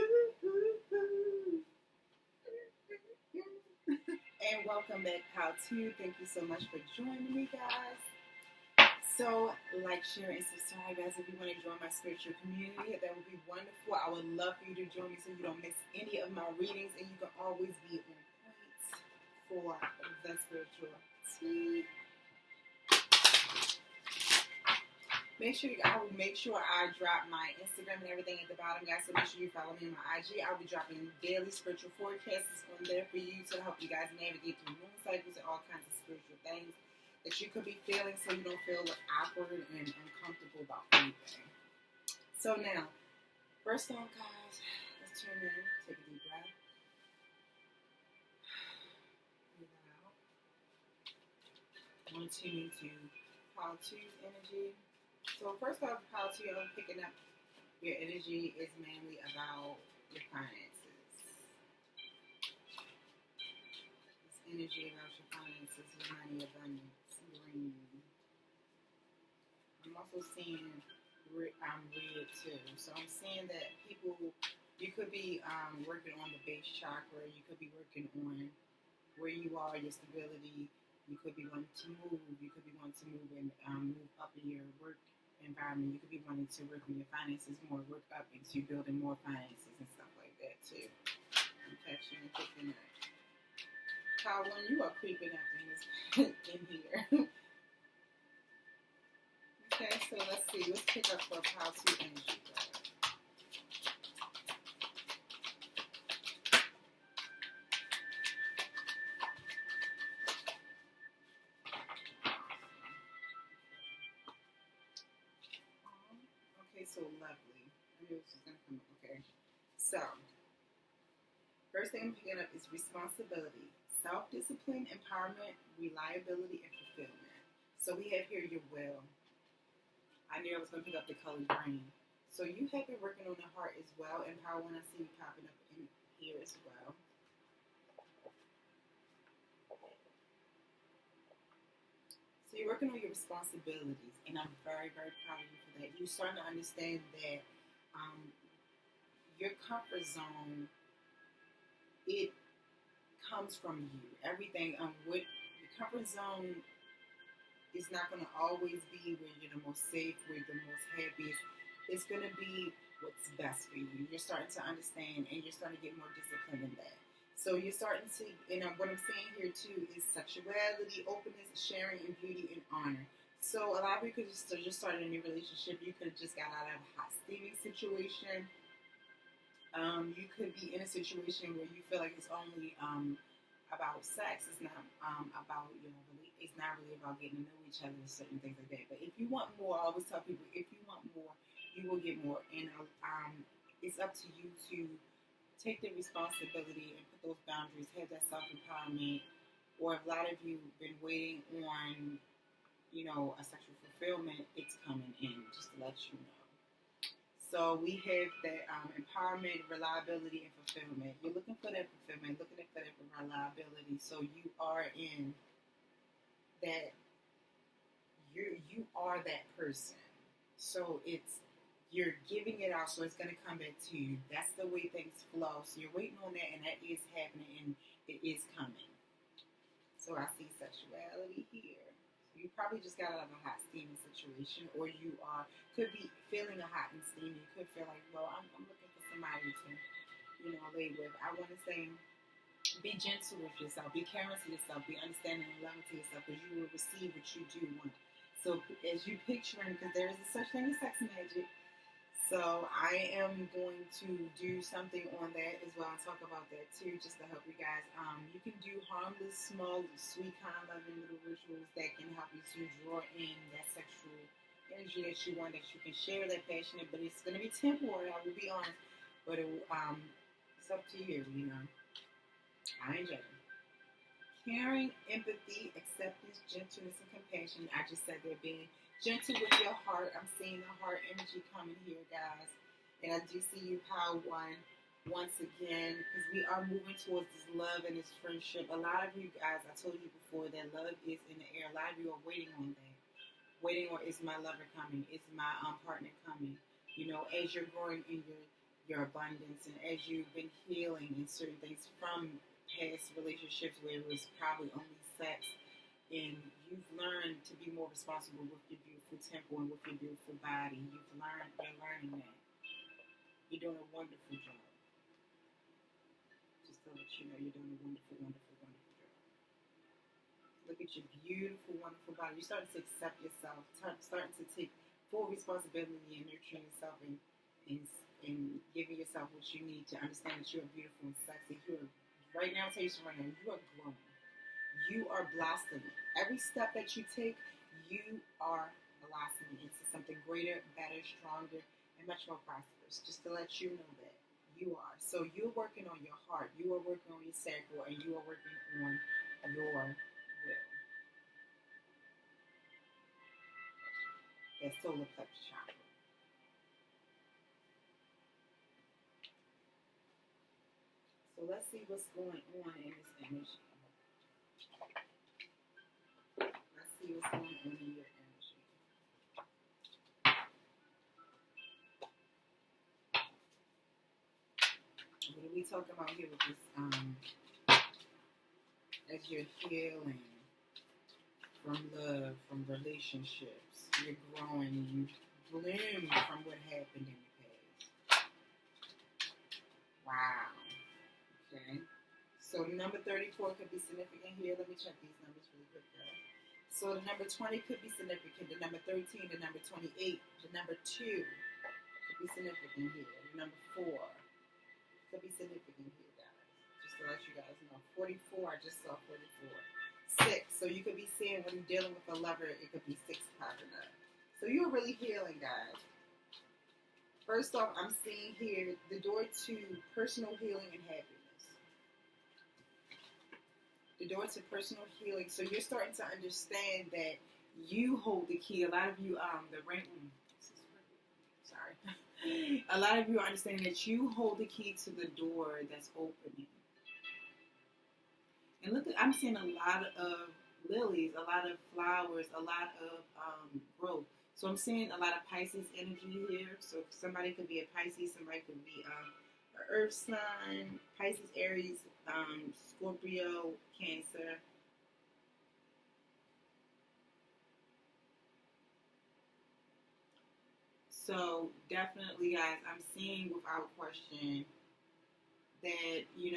And welcome back, Pile 2. Thank you so much for joining me, guys. So, like, share, and subscribe, guys. If you want to join my spiritual community, that would be wonderful. I would love for you to join me so you don't miss any of my readings, and you can always be on point for the spiritual tea. I will make sure I drop my Instagram and everything at the bottom, guys. So make sure you follow me on my IG. I'll be dropping daily spiritual forecasts on there for you to help you guys navigate through moon cycles and all kinds of spiritual things that you could be feeling, so you don't feel awkward and uncomfortable about anything. So now, first off, guys, let's tune in. Take a deep breath. Breathe out. I want to tune into Pile 2's energy. So first off, Pile 2, I'm picking up your energy is mainly about your finances. This energy about your finances, your money, abundance, green. I'm also seeing red too. So I'm seeing that people, you could be working on the base chakra. You could be working on where you are, your stability. You could be wanting to move. You could be wanting to move and move up in your work environment. You could be wanting to work on your finances more, work up into building more finances and stuff like that too. I'm catching and picking up. Pile 1, you are creeping up in this in here. Okay, so let's see. Let's pick up for Pile 2 energy, guys. So lovely. I knew this was going to come up. Okay. So, first thing I'm picking up is responsibility, self-discipline, empowerment, reliability, and fulfillment. So we have here your will. I knew I was going to pick up the color green. So you have been working on the heart as well. And Power 1, I see you popping up in here as well. So you're working on your responsibilities, and I'm very, very proud of you for that. You're starting to understand that your comfort zone, it comes from you. Everything, with your comfort zone is not going to always be where you're the most safe, where you're the most happiest. It's going to be what's best for you. You're starting to understand, and you're starting to get more disciplined in that. So you're starting to, and what I'm saying here too is sexuality, openness, sharing, and beauty and honor. So a lot of you could just start a new relationship. You could have just got out of a hot steaming situation. You could be in a situation where you feel like it's only about sex. It's not about, really, it's not really about getting to know each other and certain things like that. But if you want more, I always tell people, if you want more, you will get more. And it's up to you to take the responsibility and put those boundaries, have that self-empowerment. Or if a lot of you have been waiting on, a sexual fulfillment, it's coming in, just to let you know. So we have that empowerment, reliability, and fulfillment. You're looking for that fulfillment, looking for that reliability. So you are in that. You are that person. So you're giving it out, so it's gonna come back to you. That's the way things flow. So you're waiting on that, and that is happening, and it is coming. So I see sexuality here. You probably just got out of a hot, steamy situation, or you could be feeling a hot and steamy. You could feel like, well, I'm looking for somebody to, lay with. I want to say, be gentle with yourself, be caring to yourself, be understanding and loving to yourself, because you will receive what you do want. So as you picturing, because there is a such thing as sex magic, so I am going to do something on that as well and talk about that too, just to help you guys. You can do harmless, small, sweet, kind, loving little rituals that can help you to draw in that sexual energy that you want, that you can share that passionate, but it's going to be temporary, I will be honest, but it's up to you, I enjoy it. Caring, empathy, acceptance, gentleness, and compassion. I just said they're being gentle with your heart. I'm seeing the heart energy coming here, guys. And I do see you power one once again, because we are moving towards this love and this friendship. A lot of you guys, I told you before, that love is in the air. A lot of you are waiting on that. Waiting on, is my lover coming? Is my partner coming? As you're growing in your abundance, and as you've been healing in certain things from past relationships where it was probably only sex, and you've learned to be more responsible with your beautiful temple and with your beautiful body. You're learning that. You're doing a wonderful job. Just to let you know, you're doing a wonderful, wonderful, wonderful job. Look at your beautiful, wonderful body. You're starting to accept yourself, starting to take full responsibility and nurturing yourself and giving yourself what you need to understand that you're beautiful and sexy. Right now, I'll tell you something right now, you are glowing. You are blossoming. Every step that you take, you are blossoming into something greater, better, stronger, and much more prosperous. Just to let you know that you are. So you're working on your heart. You are working on your sacral, and you are working on your will. That solar plexus chakra. So let's see what's going on in this energy. Let's see what's going on in your energy. What are we talking about here with this? As you're healing from love, from relationships, you're growing, you bloom from what happened in the past. Wow. Okay. So number 34 could be significant here. Let me check these numbers really quick, guys. So the number 20 could be significant. The number 13, the number 28, the number 2 could be significant here. The number 4 could be significant here, guys. Just to let you guys know. 44, I just saw 44. 6, so you could be seeing when you're dealing with a lover, it could be 6 popping up. So you're really healing, guys. First off, I'm seeing here the door to personal healing and happiness. The door to personal healing. So you're starting to understand that you hold the key. A lot of you, a lot of you are understanding that you hold the key to the door that's opening. And look, I'm seeing a lot of lilies, a lot of flowers, a lot of growth. So I'm seeing a lot of Pisces energy here. So somebody could be a Pisces, somebody could be an Earth sign, Pisces, Aries, Scorpio, Cancer. So definitely, guys, I'm seeing without question that, you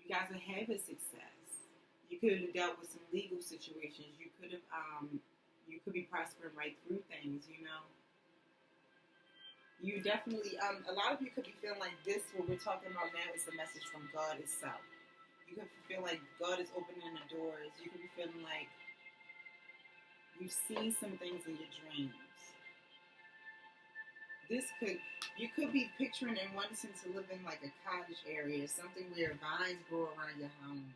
guys are having success. You could have dealt with some legal situations. You could be prospering right through things, You definitely, a lot of you could be feeling like this, what we're talking about now, is the message from God itself. You could feel like God is opening the doors. You could be feeling like you've seen some things in your dreams. You could be picturing and wanting to live in like a cottage area, something where vines grow around your home.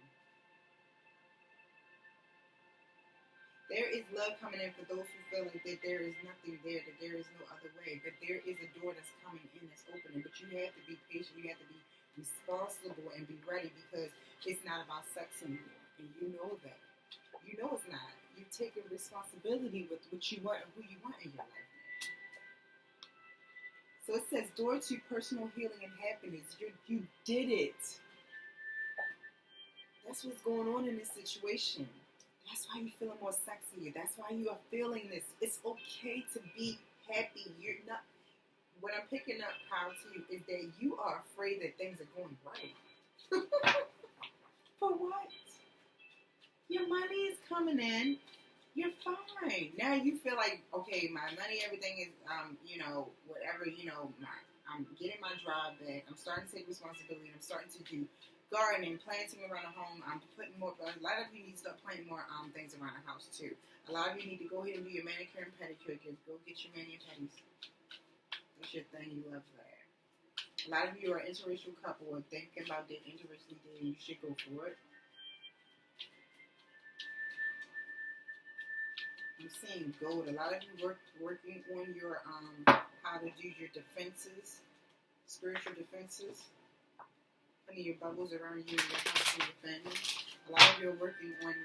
There is love coming in for those who feel like that there is nothing there, that there is no other way, that there is a door that's coming in, that's opening. But you have to be patient. You have to be responsible and be ready, because it's not about sex anymore. And you know that. You know it's not. You're taking responsibility with what you want and who you want in your life. So it says, door to personal healing and happiness. You did it. That's what's going on in this situation. That's why you're feeling more sexy. That's why you are feeling this. It's okay to be happy. You're not. What I'm picking up, power to you, is that you are afraid that things are going right. For what? Your money is coming in. You're fine. Now you feel like, okay, my money, everything is, whatever, I'm getting my drive back. I'm starting to take responsibility. I'm starting to do gardening, planting around the home. I'm putting more, a lot of you need to start planting more things around the house too. A lot of you need to go ahead and do your manicure and pedicure. Go get your mani and pedis. That's your thing. You love that. A lot of you are an interracial couple or thinking about dating interracially dating. You should go for it. I'm seeing gold. A lot of you working on your how to do your defenses, spiritual defenses. Putting your bubbles around you and your house and your family. A lot of you are working on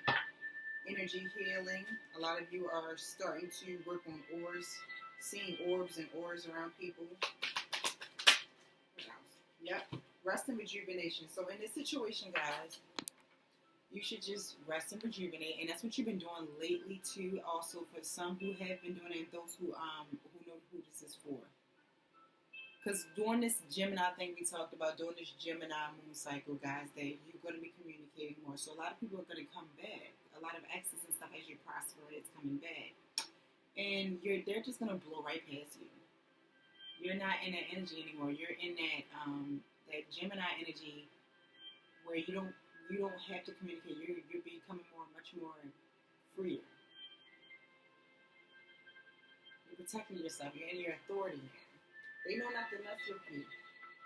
energy healing. A lot of you are starting to work on orbs, seeing orbs and auras around people. What else? Yep. Rest and rejuvenation. So in this situation, guys, you should just rest and rejuvenate, and that's what you've been doing lately too. Also, for some who have been doing it, and those who know who this is for. Because during this Gemini thing we talked about, during this Gemini moon cycle, guys, that you're going to be communicating more. So a lot of people are going to come back. A lot of exes and stuff, as you prosper, it's coming back, and they're just going to blow right past you. You're not in that energy anymore. You're in that that Gemini energy where you don't have to communicate. You're becoming much more freer. You're protecting yourself. You're in your authority now. They know not to mess with you.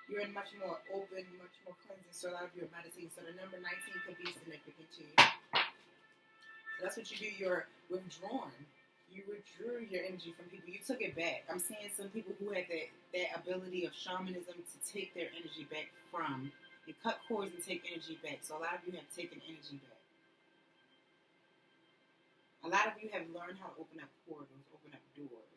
You're in much more open, much more cleansing. So a lot of you are meditating. So the number 19 could be significant to you. So that's what you do. You're withdrawn. You withdrew your energy from people. You took it back. I'm seeing some people who had that ability of shamanism to take their energy back from. You cut cords and take energy back. So a lot of you have taken energy back. A lot of you have learned how to open up portals, open up doors.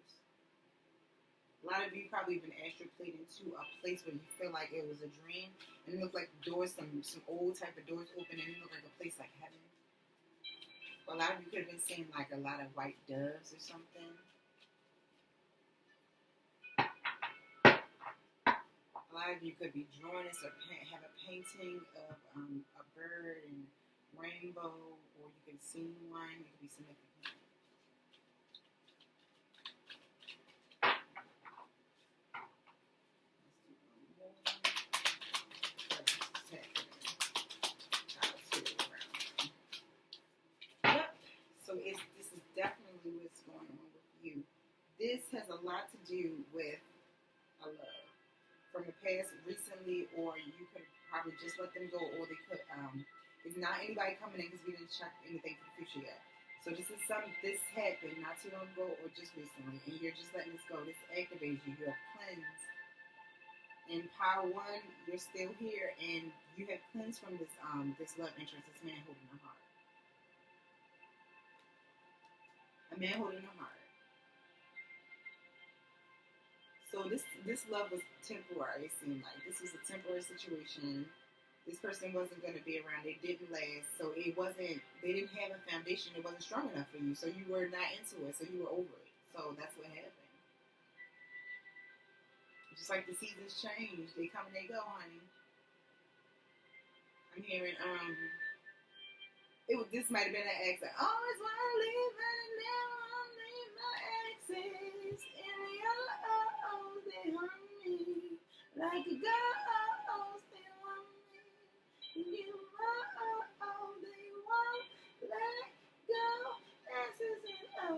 A lot of you probably even astral played into a place where you feel like it was a dream, and it looked like doors, some old type of doors open, and it looked like a place like heaven. A lot of you could have been seeing like a lot of white doves or something. A lot of you could be drawing this or have a painting of a bird and rainbow, or you could see one. It could be significant. Yep. So this is definitely what's going on with you. This has a lot to do with a love from the past recently, or you could probably just let them go, or they could it's not anybody coming in because we didn't check anything for the future yet. So this happened not too long ago or just recently, and you're just letting this go. This activates you. You have cleansed. In power 1, you're still here, and you have cleansed from this love interest, this man holding a heart. A man holding a heart. So this love was temporary, it seemed like. This was a temporary situation. This person wasn't going to be around. It didn't last. So they didn't have a foundation. It wasn't strong enough for you. So you were not into it. So you were over it. So that's what happened. Just like the seasons change. They come and they go, honey. I'm hearing, this might have been an accent. Always want to leave and never want to leave my exes. In the yellow, they hurt me. Like a ghost, they want me. You they won't let go.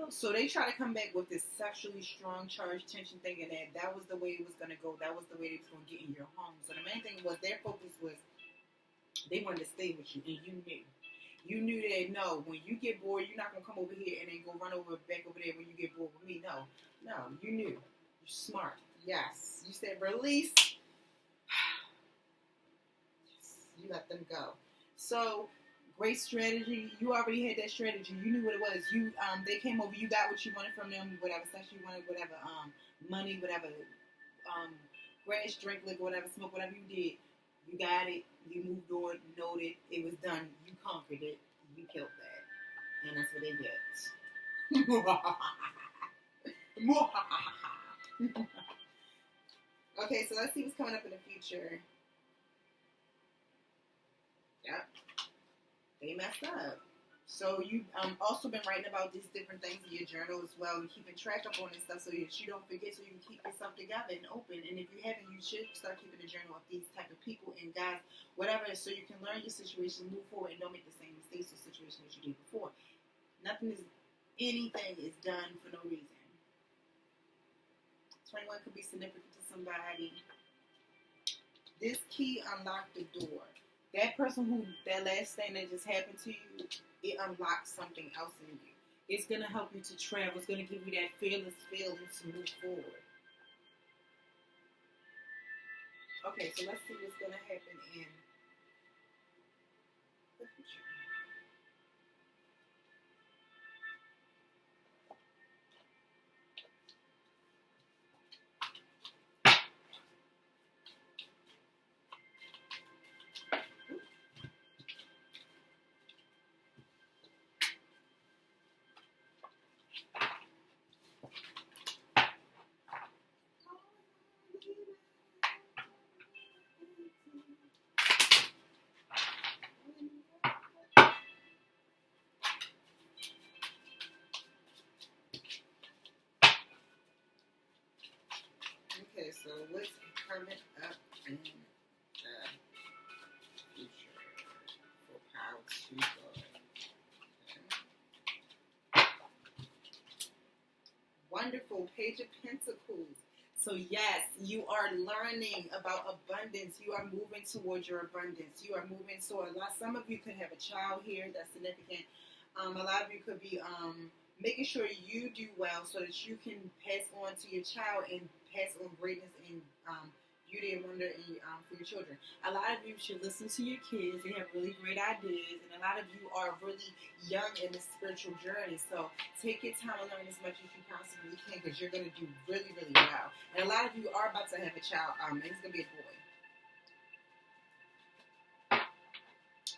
So they try to come back with this sexually strong charged tension, thinking that was the way it was going to go. That was the way they was going to get in your home. So the main thing was their focus was they wanted to stay with you, and you knew. You knew that, no, when you get bored, you're not going to come over here and then go run back over there when you get bored with me. No, you knew. You're smart. Yes. You said release. You let them go. So, great strategy. You already had that strategy. You knew what it was. They came over. You got what you wanted from them. Whatever sex you wanted. Whatever money. Whatever grass, drink, liquor, whatever smoke, whatever you did. You got it. You moved on. Noted. It was done. You conquered it. You killed that. And that's what they get. Okay, so let's see what's coming up in the future. Yep. They messed up. So you've also been writing about these different things in your journal as well, and keeping track of on this stuff so that you don't forget, so you can keep yourself together and open. And if you haven't, you should start keeping a journal of these type of people and guys, whatever, so you can learn your situation, move forward, and don't make the same mistakes or situation that you did before. Anything is done for no reason. 21 could be significant to somebody. This key unlocked the door. That last thing that just happened to you, it unlocks something else in you. It's going to help you to travel. It's going to give you that fearless feeling to move forward. Okay, so let's see what's going to happen in the future. Okay, so what's coming up in the future for Power to God? Okay. Wonderful. Page of Pentacles. So yes, you are learning about abundance. You are moving towards your abundance. You are moving toward some of you could have a child here that's significant. A lot of you could be making sure you do well so that you can pass on to your child and pass on greatness and beauty and wonder for your children. A lot of you should listen to your kids. They have really great ideas, and a lot of you are really young in the spiritual journey. So take your time and learn as much as you possibly can, because you're going to do really, really well. And a lot of you are about to have a child, and it's going to be a boy.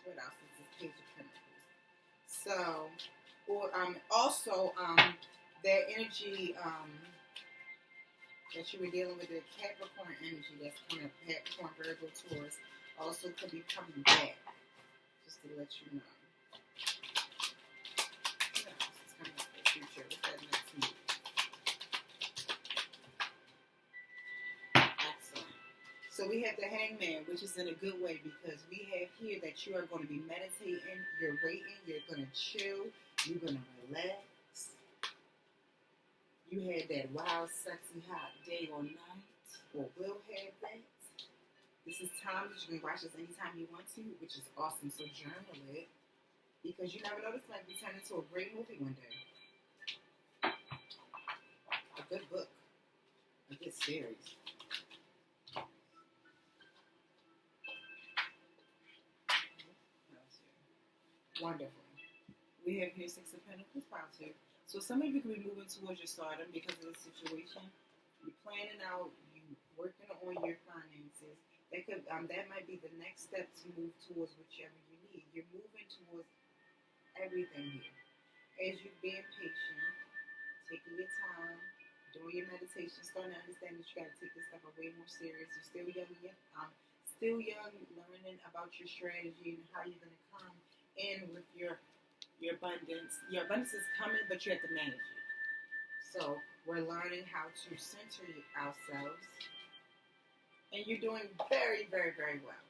What else is this Page of Pentacles? So, or also that energy that you were dealing with, the Capricorn energy that's coming up, Capricorn, Virgo, Taurus, also could be coming back. Just to let you know. What else is coming up in the future? What's that next move? Excellent. So we have the Hangman, which is in a good way, because we have here that you are going to be meditating, you're waiting, you're going to chill, you're going to relax. You had that wild, sexy, hot day or night, or will have that. This is time that you can watch this anytime you want to, which is awesome. So journal it, because you never know, this might be turned into a great movie one day. A good book. A good series. Wonderful. We have here Six of Pentacles, Power 2. So some of you could be moving towards your stardom because of the situation. You're planning out, you're working on your finances. That might be the next step to move towards whichever you need. You're moving towards everything here. As you're being patient, taking your time, doing your meditation, starting to understand that you got to take this stuff way more serious. You're still young, learning about your strategy and how you're going to come in with your abundance. Your abundance is coming, but you have to manage it. So we're learning how to center ourselves, and you're doing very, very, very well.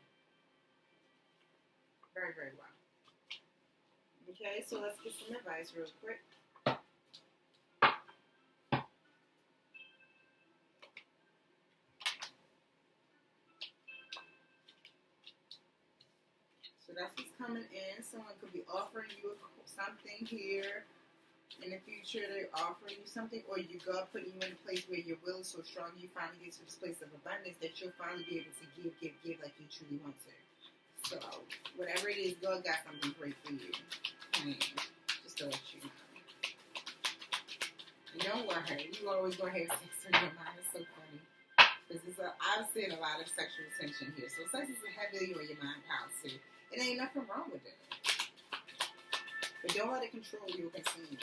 Very, very well. Okay, so let's get some advice real quick. So that's what's coming in. Someone could be offering you something here. In the future, they're offering you something, or you God putting you in a place where your will is so strong, you finally get to this place of abundance that you'll finally be able to give like you truly want to. So, whatever it is, God got something great for you. Just to let you know. And don't worry, you always going to have sex in your mind. It's so funny. Because I'm seeing a lot of sexual tension here. So, sex is heavily on your mind house, too. It ain't nothing wrong with it. But don't let it control you or consume you.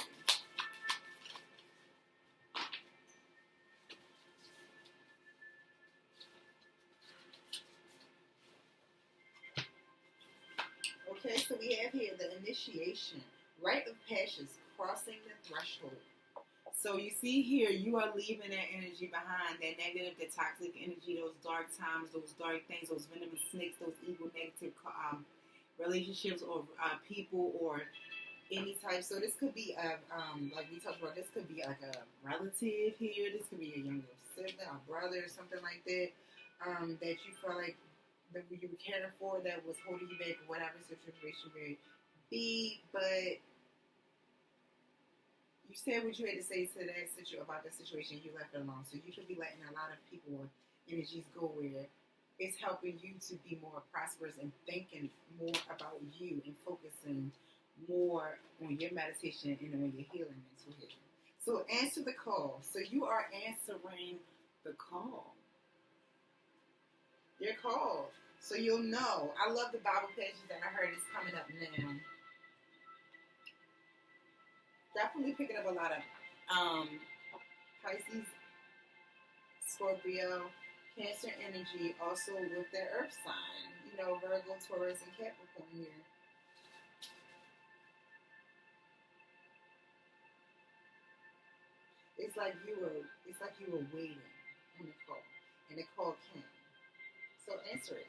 Okay, so we have here the initiation, rite of passage, crossing the threshold. So you see here, you are leaving that energy behind, that negative, the toxic energy, those dark times, those dark things, those venomous snakes, those evil, negative relationships or people or any type. So this could be like we talked about, this could be like a relative here. This could be a younger sibling, a brother, something like that, that you feel like that you were caring for, that was holding you back, or whatever situation may be. But you said what you had to say to that about the situation. You left it alone. So you could be letting a lot of people or energies go where it's helping you to be more prosperous and thinking more about you and focusing more on your meditation and on your healing, mental healing. So answer the call. So you are answering the call. You're called. So you'll know. I love the Bible pages that I heard is coming up now. Definitely picking up a lot of Pisces, Scorpio, Cancer energy, also with their earth sign. You know, Virgo, Taurus, and Capricorn here. It's like you were waiting on the call, and the call came. So answer it.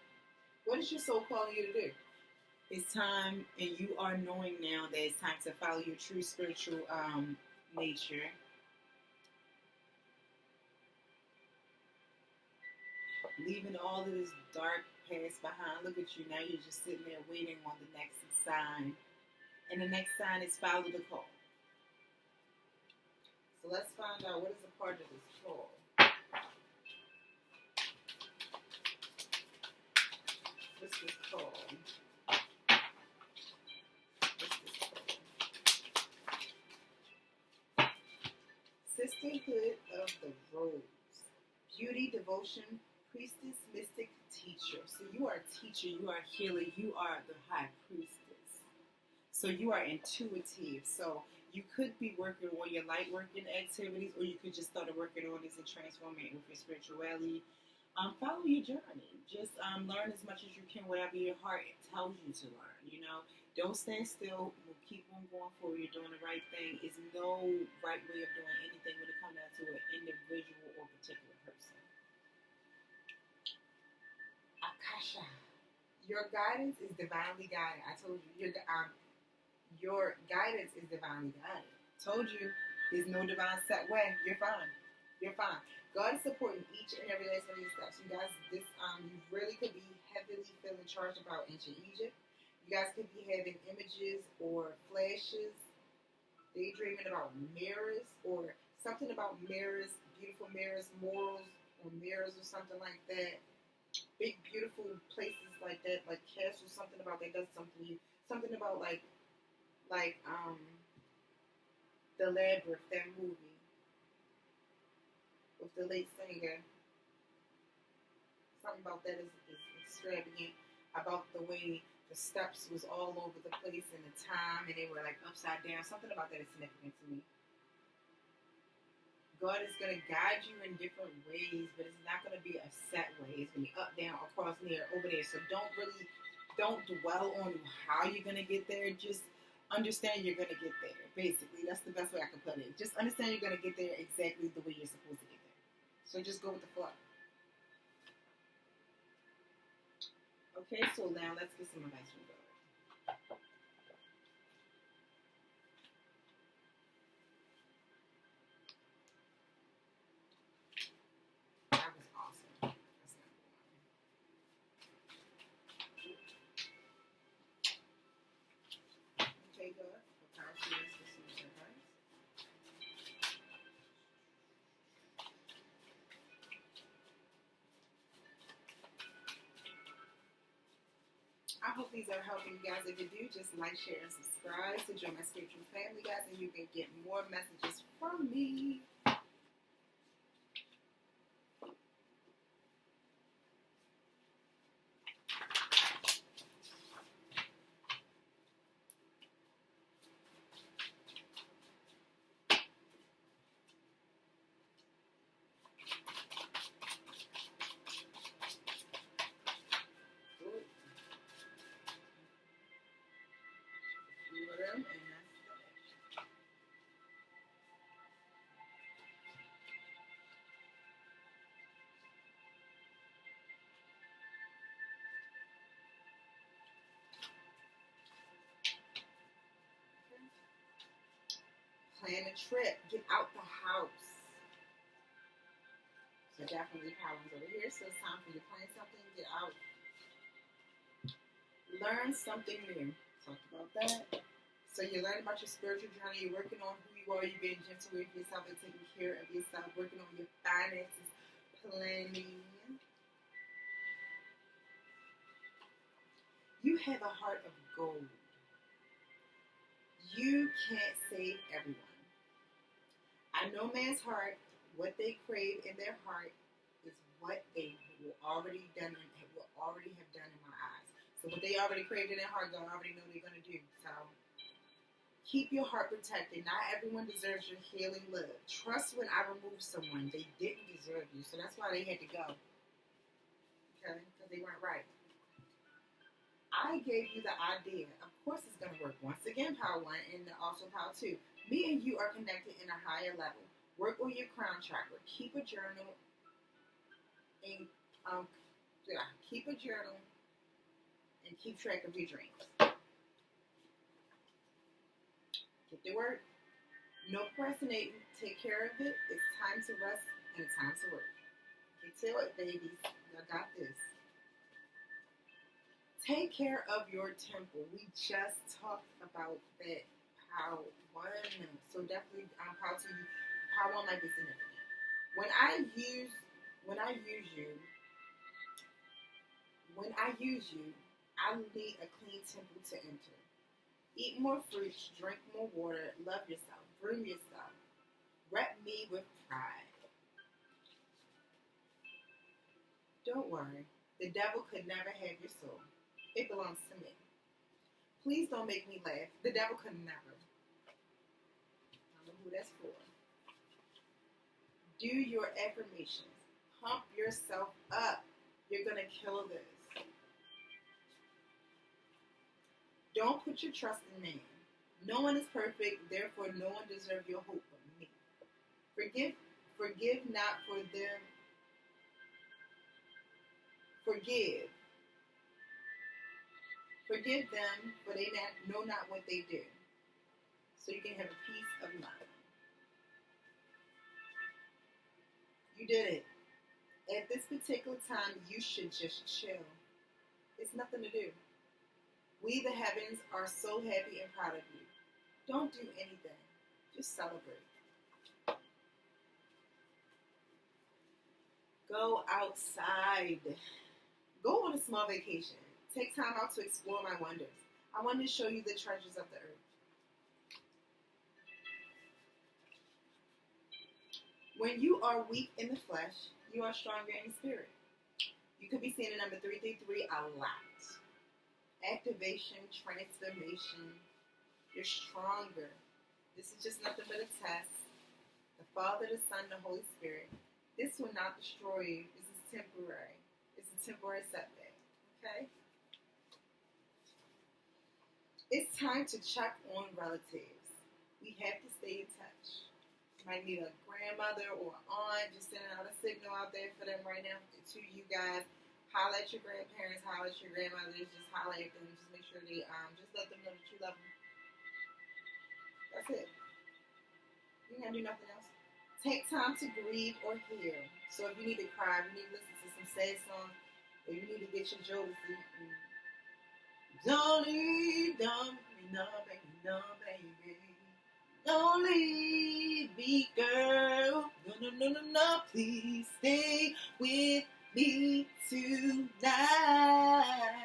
What is your soul calling you to do? It's time, and you are knowing now that it's time to follow your true spiritual nature. Leaving all of this dark past behind. Look at you now. You're just sitting there waiting on the next sign, and the next sign is follow the call. So let's find out what is a part of this call. What's this call? Sisterhood of the Rose. Beauty, devotion, priestess, mystic, teacher. So you are a teacher, you are a healer, you are the high priestess. So you are intuitive. So you could be working on your light working activities, or you could just start working on this and transforming it with your spirituality. Follow your journey. Just learn as much as you can, whatever your heart tells you to learn. You know, don't stand still. We'll keep on going forward. You're doing the right thing. There's no right way of doing anything when it comes down to an individual or particular person. Akasha, your guidance is divinely guided. I told you, your guidance is divinely guided. Told you, there's no divine set way. You're fine. You're fine. God is supporting each and every last one of these steps. You guys, you really could be heavily feeling charged about ancient Egypt. You guys could be having images or flashes, daydreaming about mirrors or something about mirrors, beautiful mirrors, morals or mirrors or something like that. Big, beautiful places like that, like castles, something about that. That's something about like The Labyrinth, that movie with the late singer. Something about that is extravagant, about the way the steps was all over the place in the time and they were like upside down. Something about that is significant to me. God is going to guide you in different ways, but it's not going to be a set way. It's going to be up, down, across, near, over there. So don't dwell on how you're going to get there. Just understand you're going to get there. Basically, that's the best way I can put it. Just understand you're going to get there exactly the way you're supposed to get there. So just go with the flow. Okay, so now let's get some advice from God. That was awesome. That's number one. hope these are helping you guys. If you do, just like, share, and subscribe to join my spiritual family, guys, and you can get more messages from me. Plan a trip. Get out the house. So definitely problems over here. So it's time for you to plan something. Get out. Learn something new. Talked about that. So you learn about your spiritual journey. You're working on who you are. You're being gentle with yourself and taking care of yourself. Working on your finances. Planning. You have a heart of gold. You can't save everyone. I know man's heart, what they crave in their heart is what they will already done and will already have done in my eyes. So what they already craved in their heart, God already know they're going to do. So keep your heart protected. Not everyone deserves your healing love. Trust when I remove someone, they didn't deserve you. So that's why they had to go. Okay? Because they weren't right. I gave you the idea. Of course it's going to work. Once again, power 1 and also power 2. Me and you are connected in a higher level. Work on your crown chakra. Keep a journal and keep track of your dreams. Get the work. No procrastinating. Take care of it. It's time to rest and it's time to work. Get to it, babies. Y'all got this. Take care of your temple. We just talked about that. Power 1. So definitely power 2. Power 1 might be significant. When I use you, I need a clean temple to enter. Eat more fruits, drink more water, love yourself, groom yourself. Rep me with pride. Don't worry. The devil could never have your soul. It belongs to me. Please don't make me laugh. The devil could never. I don't know who that's for. Do your affirmations. Pump yourself up. You're going to kill this. Don't put your trust in man. No one is perfect, therefore no one deserves your hope but me. Forgive not for them. Forgive them, for they know not what they do. So you can have a peace of mind. You did it. At this particular time, you should just chill. It's nothing to do. We, the heavens, are so happy and proud of you. Don't do anything. Just celebrate. Go outside. Go on a small vacation. Take time out to explore my wonders. I want to show you the treasures of the earth. When you are weak in the flesh, you are stronger in the spirit. You could be seeing the number 333 a lot. Activation, transformation. You're stronger. This is just nothing but a test. The Father, the Son, the Holy Spirit. This will not destroy you. This is temporary. It's a temporary setback. Okay? It's time to check on relatives. We have to stay in touch. You might need a grandmother or aunt, just sending out a signal out there for them right now to you guys. Holler at your grandparents, holler at your grandmothers, just holler at them, just make sure they, just let them know that you love them. That's it. You ain't gotta do nothing else. Take time to grieve or heal. So if you need to cry, if you need to listen to some sad songs, if you need to get your joy to sleep, don't leave, don't be no, baby. Don't leave me, girl. No, please stay with me tonight.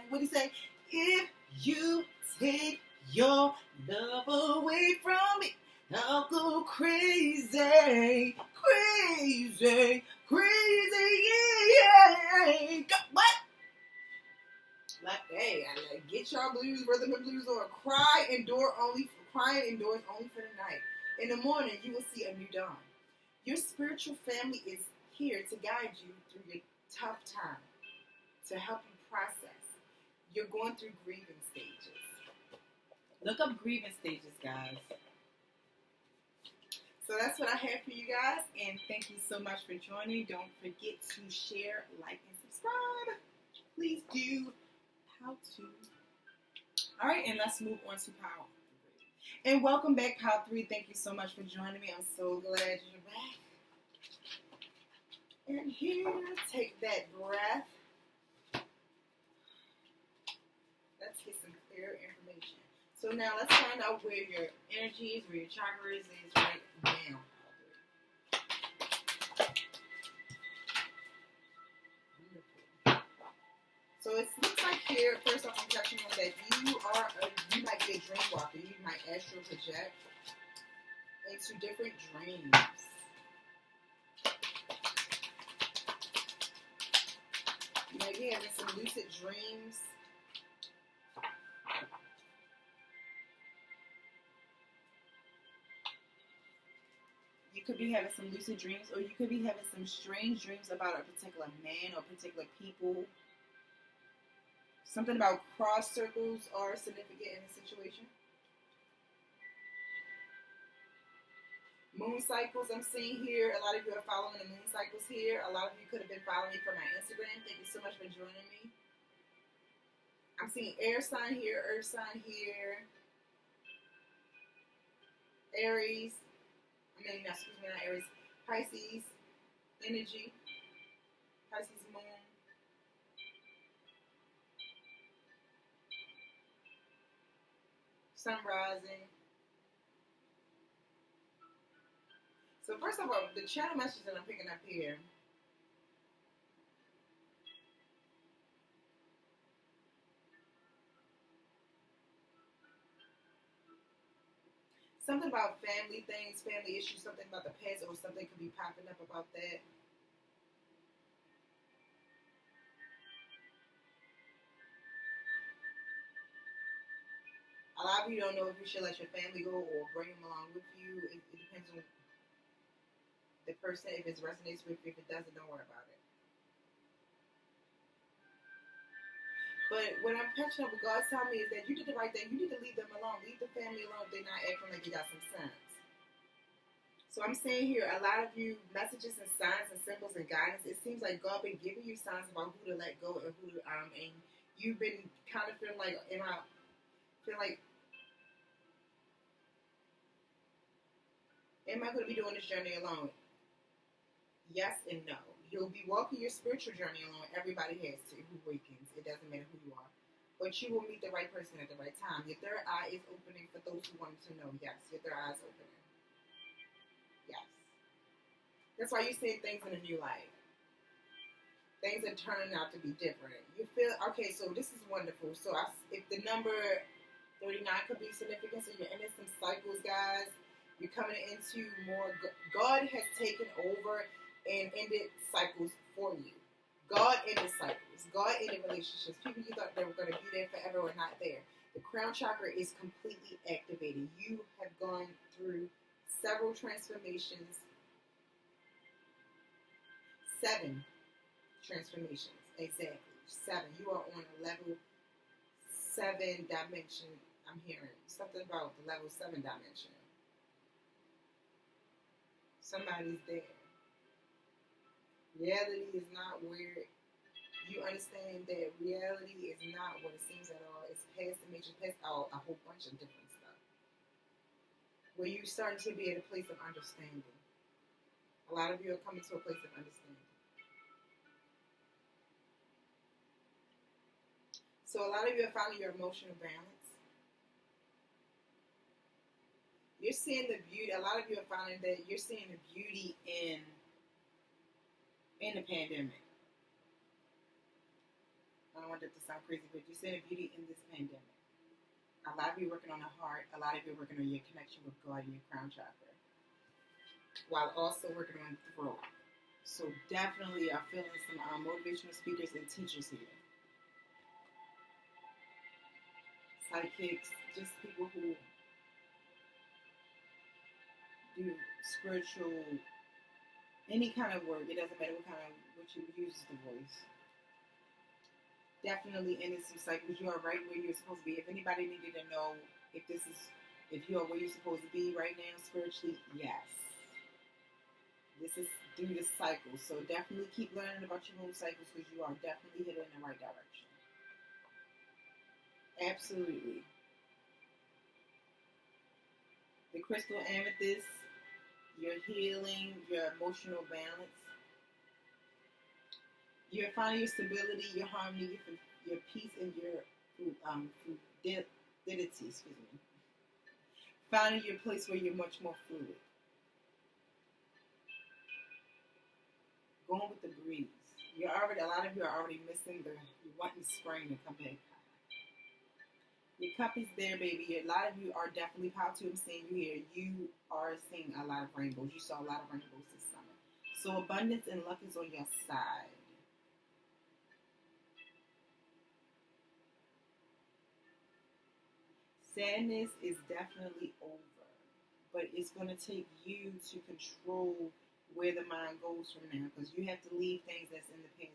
What do you say? If You take your love away from me. I'll go crazy, crazy, crazy, yeah. What? Like, hey, I like get y'all blues, rhythm and blues on. Crying indoors only for the night. In the morning, you will see a new dawn. Your spiritual family is here to guide you through your tough time, to help you process. You're going through grieving stages. Look up grieving stages, guys. So that's what I have for you guys, and thank you so much for joining. Don't forget to share, like, and subscribe. Please do. How to. All right, and let's move on to Power 3. And welcome back, Power 3. Thank you so much for joining me. I'm so glad you're back. And here, take that breath. Let's get some clear information. So now let's find out where your energy is, where your chakras is right now. So it looks like here, first off, I'm touching on that you might be a dream walker. You might astral project into different dreams. You might be having some lucid dreams. You could be having some lucid dreams, or you could be having some strange dreams about a particular man or particular people. Something about cross circles are significant in a situation. Moon cycles I'm seeing here. A lot of you are following the moon cycles here. A lot of you could have been following me from my Instagram. Thank you so much for joining me. I'm seeing air sign here, earth sign here. Aries. Not Aries. Pisces energy. Pisces moon. Sun rising. So first of all, the channel message that I'm picking up here. Something about family things, family issues, something about the past, or something could be popping up about that. A lot of you don't know if you should let your family go or bring them along with you. It depends on the person, if it resonates with you. If it doesn't, don't worry about it. But what I'm catching up with God's telling me is that you did the right thing. You need to leave them alone. Leave the family alone if they're not acting like they got some sense. So I'm saying here, a lot of you, messages and signs and symbols and guidance, it seems like God been giving you signs about who to let go and who to, and you've been kind of feeling like, am I going to be doing this journey alone? Yes and no. You'll be walking your spiritual journey alone. Everybody has to, who awakens. It doesn't matter who you are. But you will meet the right person at the right time. Your third eye is opening for those who want to know. Yes, your third eye is opening. Yes. That's why you're seeing things in a new light. Things are turning out to be different. You feel, okay, so this is wonderful. So if the number 39 could be significant, so you're in some cycles, guys. You're coming into more. God has taken over and ended cycles for you. God ended cycles. God ended relationships. People you thought they were going to be there forever are not there. The crown chakra is completely activated. You have gone through several transformations. 7 transformations. Exactly. 7. You are on a level 7 dimension. I'm hearing something about the level 7 dimension. Somebody's there. Reality is not where you understand that reality is not what it seems at all. It's past dimension, past a whole bunch of different stuff. Where you're starting to be at a place of understanding. A lot of you are coming to a place of understanding. So a lot of you are finding your emotional balance. You're seeing the beauty. A lot of you are finding that you're seeing the beauty in the pandemic. I don't want that to sound crazy, but you're seeing the beauty in this pandemic. A lot of you working on the heart. A lot of you working on your connection with God and your crown chakra, while also working on the throat. So definitely, I'm feeling some motivational speakers and teachers here. Psychics, just people who do spiritual, any kind of work. It doesn't matter what you use the voice. Definitely ending some cycles. You are right where you're supposed to be. If anybody needed to know if you are where you're supposed to be right now spiritually, yes. This is due to cycles. So definitely keep learning about your moon cycles because you are definitely headed in the right direction. Absolutely. The crystal amethyst, your healing, your emotional balance. You're finding your stability, your harmony, your peace, and your fluidity. Excuse me. Finding your place where you're much more fluid. Going with the breeze. A lot of you are already missing you're wanting spring to come back. Your cup is there, baby. A lot of you are definitely positive. I'm seeing you here. You are seeing a lot of rainbows. You saw a lot of rainbows this summer. So abundance and luck is on your side. Sadness is definitely over, but it's going to take you to control where the mind goes from now, because you have to leave things that's in the past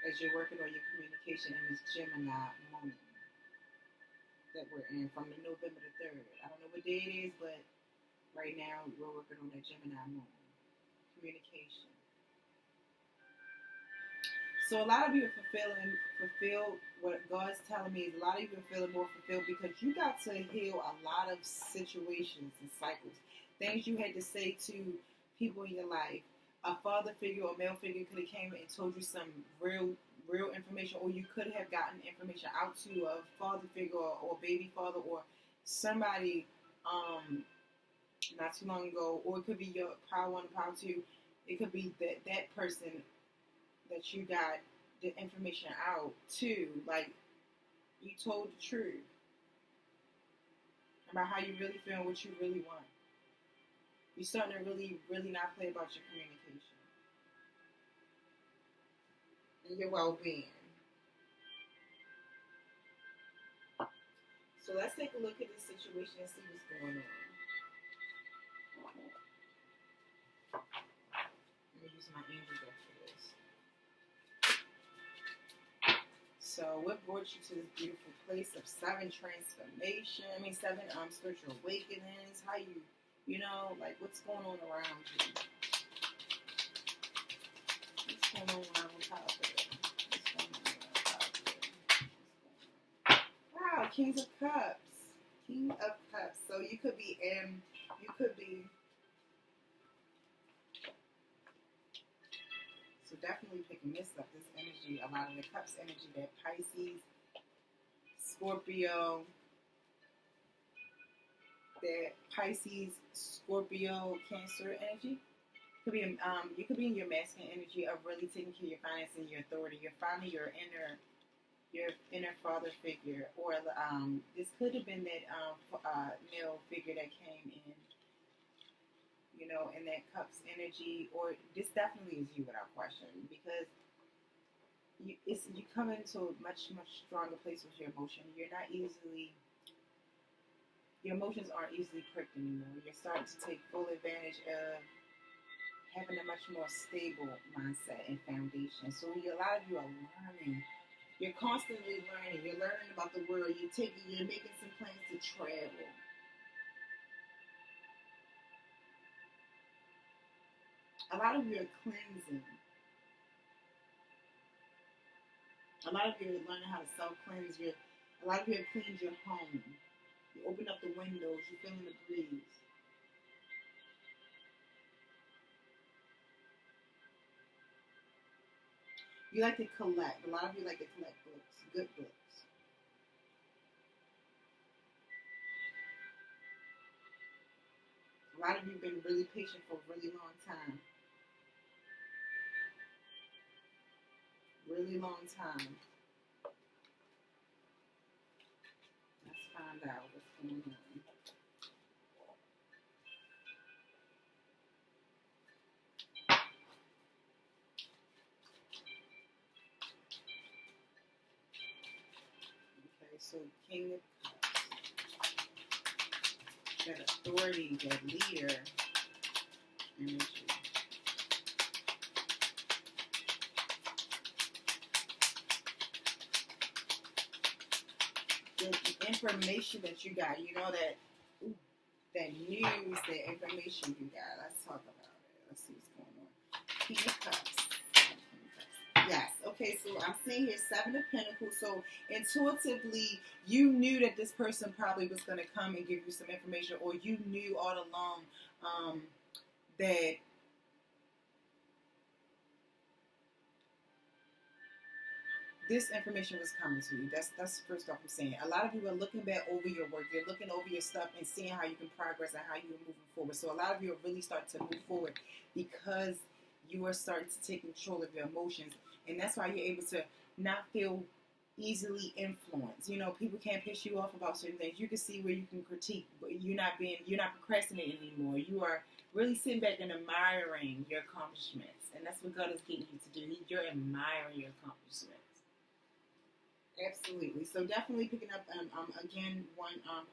as you're working on your communication in this Gemini moon that we're in from the November the 3rd. I don't know what day it is, but right now we're working on that Gemini moon communication. So a lot of you are fulfilled. What God's telling me is a lot of you are feeling more fulfilled because you got to heal a lot of situations and cycles. Things you had to say to people in your life. A father figure or male figure could have came and told you some real information, or you could have gotten information out to a father figure or baby father or somebody not too long ago, or it could be your power one or power two. It could be that person that you got the information out to, like you told the truth about how you really feel and what you really want. You're starting to really, really not play about your communication and your well-being. So let's take a look at this situation and see what's going on. Let me use my angel deck for this. So what brought you to this beautiful place of seven spiritual awakenings? How you know, like what's going on around you? What's going on around top of it? Wow, King of Cups. King of Cups. So you could be so definitely picking this up, this energy, a lot of the Cups energy, that Pisces, Scorpio, Cancer energy. Could be you could be in your masculine energy of really taking care of your finances and your authority. You're finding your inner father figure, or this could have been that male figure that came in, you know, in that Cups energy, or this definitely is you without question, because you come into a much stronger place with your emotion. Your emotions aren't easily pricked anymore. You're starting to take full advantage of having a much more stable mindset and foundation. So a lot of you are learning. You're constantly learning. You're learning about the world. You're making some plans to travel. A lot of you are cleansing. A lot of you are learning how to self-cleanse. A lot of you have cleaned your home. You open up the windows. You're feeling the breeze. You like to collect. A lot of you like to collect books, good books. A lot of you have been really patient for a really long time. Really long time. find out what's going on. Okay, so King of Cups, that authority, that leader energy. The information that you got, you know, that news, that information you got. Let's talk about it. Let's see what's going on. King of Cups. Yes. Okay, so I'm seeing here 7 of Pentacles. So intuitively, you knew that this person probably was going to come and give you some information, or you knew all along that this information was coming to you. That's first off I'm saying. A lot of you are looking back over your work. You're looking over your stuff and seeing how you can progress and how you're moving forward. So a lot of you are really starting to move forward because you are starting to take control of your emotions. And that's why you're able to not feel easily influenced. You know, people can't piss you off about certain things. You can see where you can critique, but you're not procrastinating anymore. You are really sitting back and admiring your accomplishments. And that's what God is getting you to do. You're admiring your accomplishments. Absolutely. So definitely picking up, again,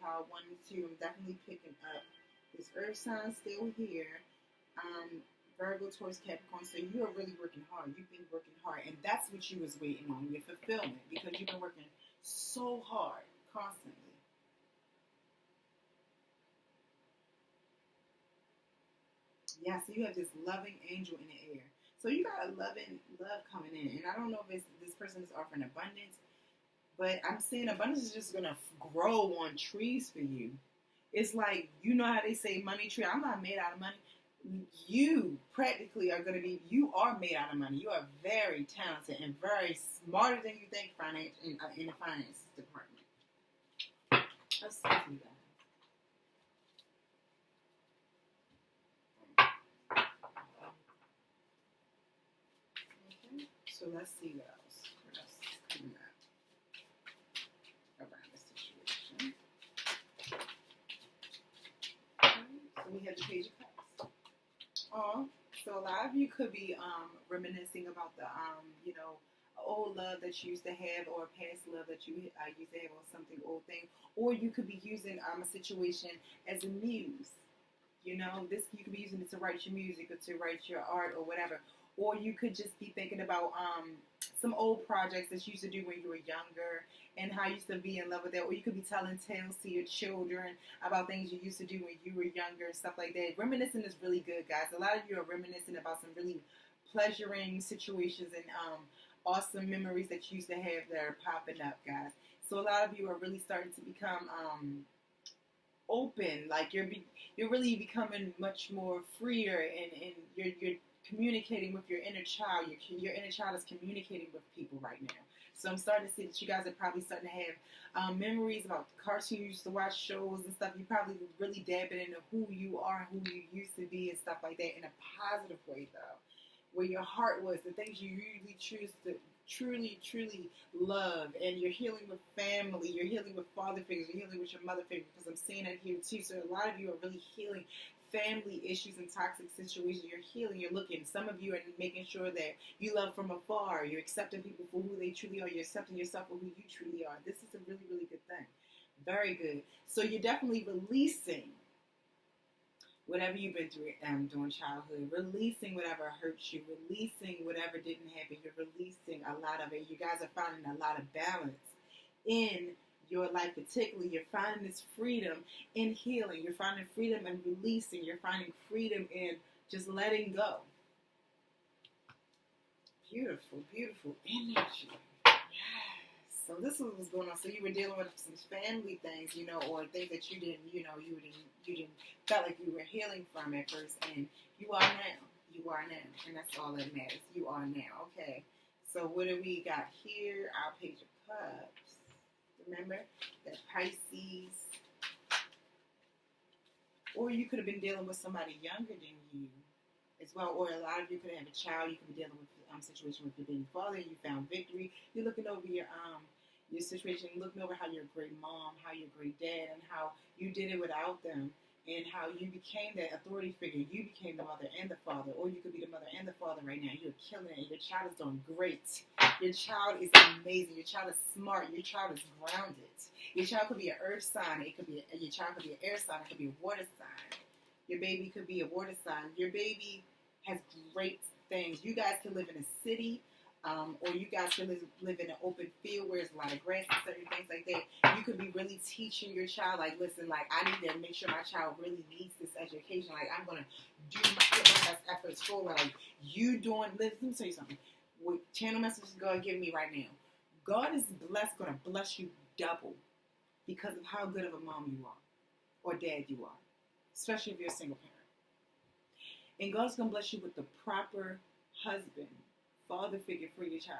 power 1 and 2. I'm definitely picking up this earth sign still here. Virgo, Taurus, Capricorn. So you are really working hard. You've been working hard. And that's what you was waiting on, your fulfillment. Because you've been working so hard, constantly. Yeah, so you have this loving angel in the air. So you got a love coming in. And I don't know if this person is offering abundance. But I'm saying abundance is just going to grow on trees for you. It's like, you know how they say money tree. I'm not made out of money. You practically are going to be, you are made out of money. You are very talented and very smarter than you think in the finance department. Let's see you guys. Okay, so let's see what else. What else is coming up around this situation? Okay, so we have the Page of Cups. So a lot of you could be reminiscing about the old love that you used to have, or past love that you used to have, or something old thing, or you could be using a situation as a muse. You know, you could be using it to write your music or to write your art or whatever, or you could just be thinking about some old projects that you used to do when you were younger and how you used to be in love with that, or you could be telling tales to your children about things you used to do when you were younger and stuff like that. Reminiscing is really good, guys. A lot of you are reminiscing about some really pleasuring situations and awesome memories that you used to have that are popping up, guys. So a lot of you are really starting to become open, like you're really becoming much more freer, and you're communicating with your inner child. Your inner child is communicating with people right now. So I'm starting to see that you guys are probably starting to have memories about cartoons you used to watch, shows and stuff. You probably really dabbing into who you are, who you used to be, and stuff like that, in a positive way, though. Where your heart was, the things you really choose to truly love, and you're healing with family, you're healing with father figures, you're healing with your mother figure, because I'm seeing it here too. So a lot of you are really healing family issues and toxic situations. You're healing, you're looking. Some of you are making sure that you love from afar. You're accepting people for who they truly are. You're accepting yourself for who you truly are. This is a really, really good thing. Very good. So you're definitely releasing whatever you've been through during childhood, releasing whatever hurts you, releasing whatever didn't happen. You're releasing a lot of it. You guys are finding a lot of balance in your life, particularly. You're finding this freedom in healing. You're finding freedom in releasing. You're finding freedom in just letting go. Beautiful, beautiful energy. So this is what's going on. So you were dealing with some family things, or things that you didn't felt like you were healing from at first, and you are now. You are now, and that's all that matters. You are now. Okay. So what do we got here? Our Page of Cups. Remember that Pisces, or you could have been dealing with somebody younger than you as well, or a lot of you could have a child. You could be dealing with a situation with your baby father. You found victory. You're looking over your situation. Look over how you're a great mom, how you're a great dad, and how you did it without them, and how you became that authority figure. You became the mother and the father, or you could be the mother and the father right now. You're killing it. Your child is doing great. Your child is amazing. Your child is smart. Your child is grounded. Your child could be an earth sign. Your child could be an air sign. It could be a water sign. Your baby could be a water sign. Your baby has great things. You guys can live in a city, or you guys can live in an open field where there's a lot of grass and certain things like that. You could be really teaching your child, like, listen, like, I need to make sure my child really needs this education. Like, I'm going to put my best efforts forward. Like, you doing, let me tell you something. What channel messages God giving me right now, God is going to bless you double because of how good of a mom you are or dad you are, especially if you're a single parent. And God's going to bless you with the proper husband, father figure for your child,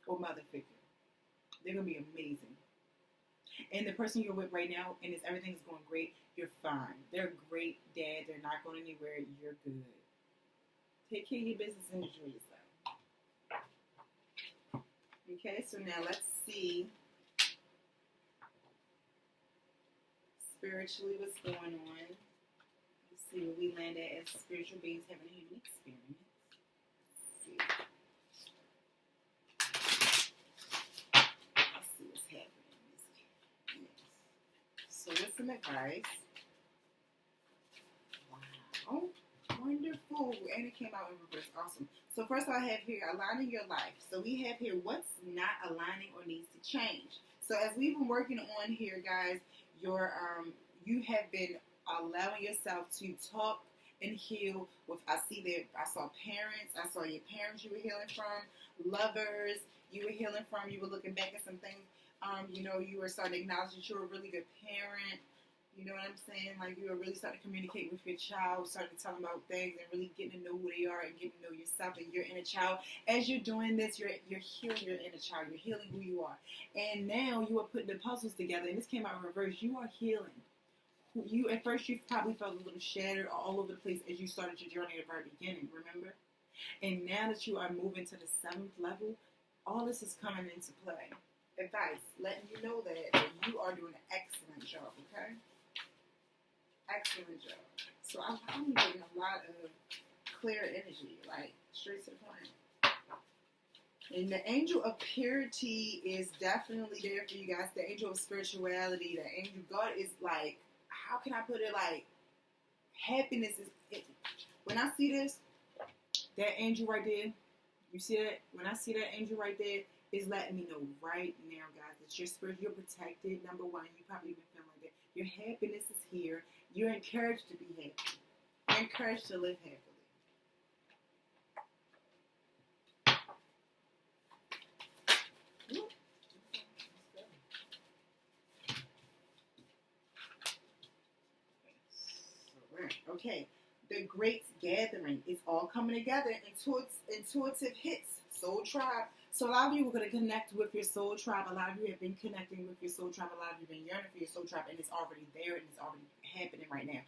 or mother figure. They're going to be amazing. And the person you're with right now, and everything's going great, you're fine. They're a great dad. They're not going anywhere. You're good. Take care of your business and enjoy yourself. Okay, so now let's see spiritually what's going on. Let's see where we land at as spiritual beings having a human experience. Let's see what's happening. Yes. So with some advice. Wow. Wonderful. And it came out in reverse. Awesome. So first I have here aligning your life. So we have here what's not aligning or needs to change. So as we've been working on here, guys, you have been allowing yourself to talk and heal with, I saw parents, I saw your parents you were healing from, lovers you were healing from, you were looking back at some things, you were starting to acknowledge that you're a really good parent. You know what I'm saying? Like, you are really starting to communicate with your child, starting to tell them about things and really getting to know who they are and getting to know yourself and your inner child. As you're doing this, you're healing your inner child. You're healing who you are. And now you are putting the puzzles together, and this came out in reverse. You are healing. At first, you probably felt a little shattered all over the place as you started your journey at the very beginning, remember? And now that you are moving to the 7th level, all this is coming into play. Advice, letting you know that you are doing an excellent job, okay? Excellent job. So I'm getting a lot of clear energy, like straight to the point. And the angel of purity is definitely there for you guys. The angel of spirituality, the angel God is like, how can I put it? Like, happiness is. When I see this, that angel right there, you see that? When I see that angel right there, is letting me know right now, guys, that your spirit, you're protected. Number one, you probably been feeling like that. Your happiness is here. You're encouraged to be happy. You're encouraged to live happily. Okay, the great gathering is all coming together. Intuitive hits, soul tribe. So a lot of you are going to connect with your soul tribe. A lot of you have been connecting with your soul tribe. A lot of you have been yearning for your soul tribe, and it's already there, and it's already happening right now.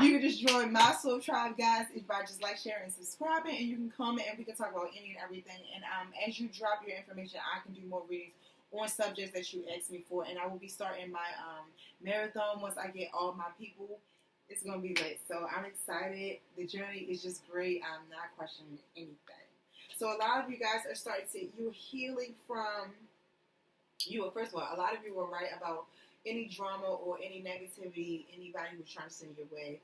You can just join my soul tribe, guys, by just like, sharing, and subscribing, and you can comment, and we can talk about any and everything. And as you drop your information, I can do more readings on subjects that you asked me for, and I will be starting my marathon once I get all my people. It's going to be lit. So I'm excited. The journey is just great. I'm not questioning anything. So a lot of you guys are starting to, you're healing from, first of all, a lot of you were right about any drama or any negativity, anybody who's trying to send your way.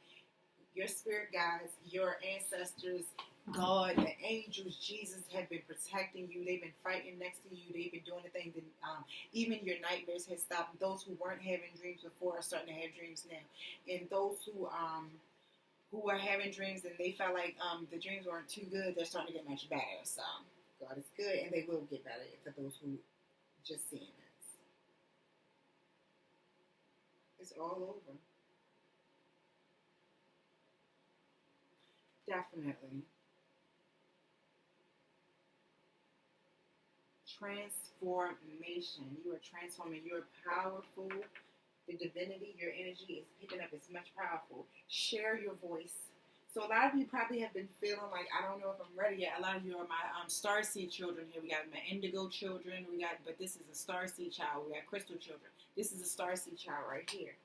Your spirit guides, your ancestors, God, the angels, Jesus have been protecting you. They've been fighting next to you. They've been doing the things that even your nightmares have stopped. Those who weren't having dreams before are starting to have dreams now. And those who are having dreams and they felt like the dreams weren't too good, they're starting to get much better. So God is good, and they will get better for those who just seeing this. It's all over. Definitely. Transformation. You are transforming. You're powerful. The divinity, your energy is picking up. It's much powerful. Share your voice. So a lot of you probably have been feeling like, I don't know if I'm ready yet. A lot of you are my starseed children here. We got my indigo children. But this is a starseed child. We got crystal children. This is a starseed child right here.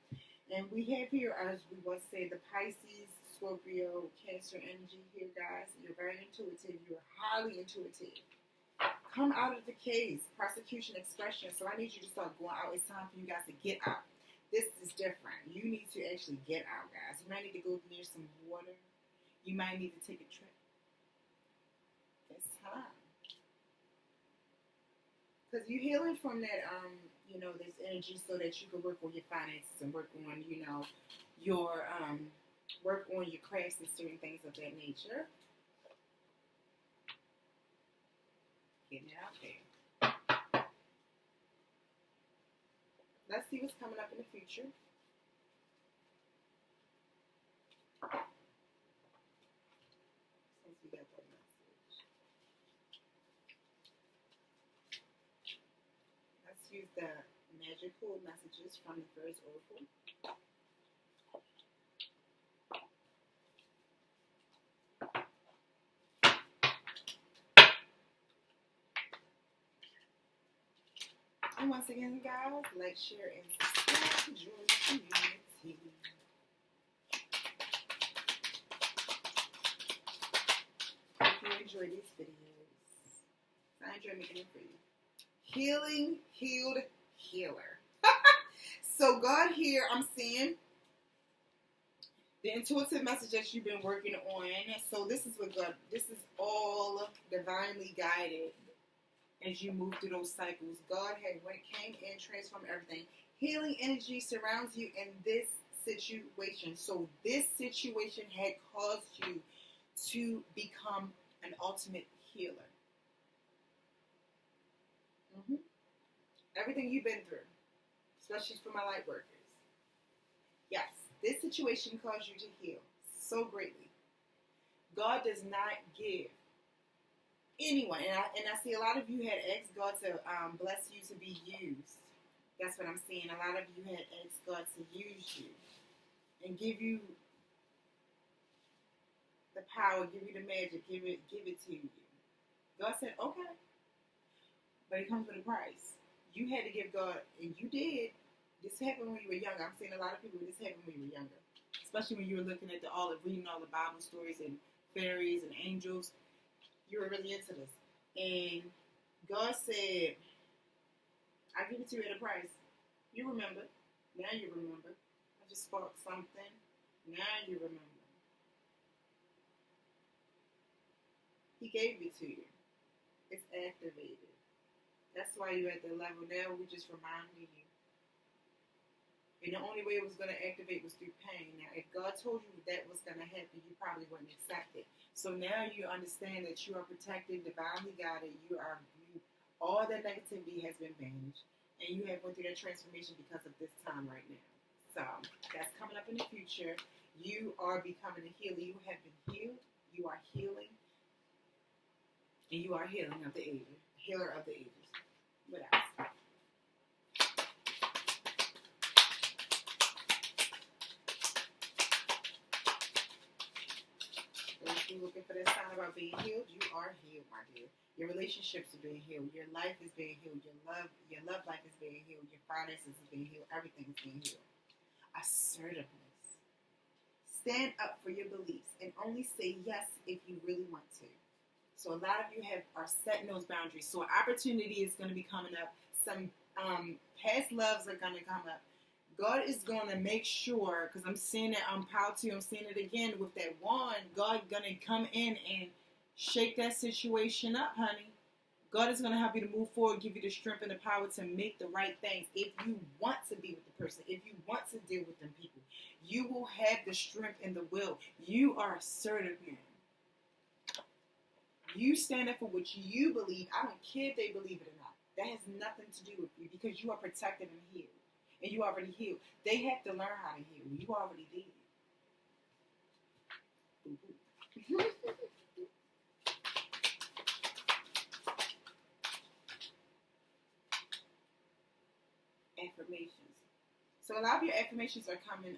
And we have here, as we once say, the Pisces, Scorpio, Cancer energy here, guys. You're very intuitive. You're highly intuitive. Come out of the caves, prosecution, expression. So I need you to start going out. It's time for you guys to get out. This is different. You need to actually get out, guys. You might need to go near some water. You might need to take a trip. It's time. Because you're healing from that, this energy so that you can work on your finances and work on, your work on your crafts and certain things of that nature. Getting it out there. Let's see what's coming up in the future. Since we got that message. Let's use the magical messages from the first oracle. And once again, guys, like, share, and subscribe to join the community. If you enjoy these videos, I enjoy making them for you. Healing, healed, healer. So God here, I'm seeing the intuitive message that you've been working on. So this is what God, this is all divinely guided. As you move through those cycles, God came in, transformed everything. Healing energy surrounds you in this situation. So this situation had caused you to become an ultimate healer. Everything you've been through, especially for my light workers. Yes, this situation caused you to heal so greatly. God does not give anyone, and I see a lot of you had asked God to bless you to be used. That's what I'm seeing. A lot of you had asked God to use you and give you the power, give you the magic, give it to you. God said, okay, but it comes with a price. You had to give God, and you did. This happened when you were younger. I'm seeing a lot of people. This happened when you were younger, especially when you were looking at reading all the Bible stories and fairies and angels. You were really into this. And God said, I give it to you at a price. You remember. Now you remember. I just sparked something. Now you remember. He gave it to you. It's activated. That's why you're at the level now. We just reminding you. And the only way it was going to activate was through pain. Now, if God told you that was going to happen, you probably wouldn't accept it. So now you understand that you are protected, divinely guided. All that negativity has been banished, and you have went through that transformation because of this time right now. So that's coming up in the future. You are becoming a healer. You have been healed. You are healing, and you are healing of the ages. Healer of the ages. What else? If you're looking for that sign about being healed, you are healed, my dear. Your relationships are being healed. Your life is being healed. Your love life is being healed. Your finances is being healed. Everything is being healed. Assertiveness. Stand up for your beliefs and only say yes if you really want to. So a lot of you are setting those boundaries. So opportunity is going to be coming up. Some past loves are going to come up. God is going to make sure, because I'm seeing it on Power 2, I'm seeing it again with that wand. God going to come in and shake that situation up, honey. God is going to help you to move forward, give you the strength and the power to make the right things. If you want to be with the person, if you want to deal with them people, you will have the strength and the will. You are assertive, man. You stand up for what you believe. I don't care if they believe it or not. That has nothing to do with you because you are protected and healed. And you already healed. They have to learn how to heal. You already did. Affirmations. So a lot of your affirmations are coming.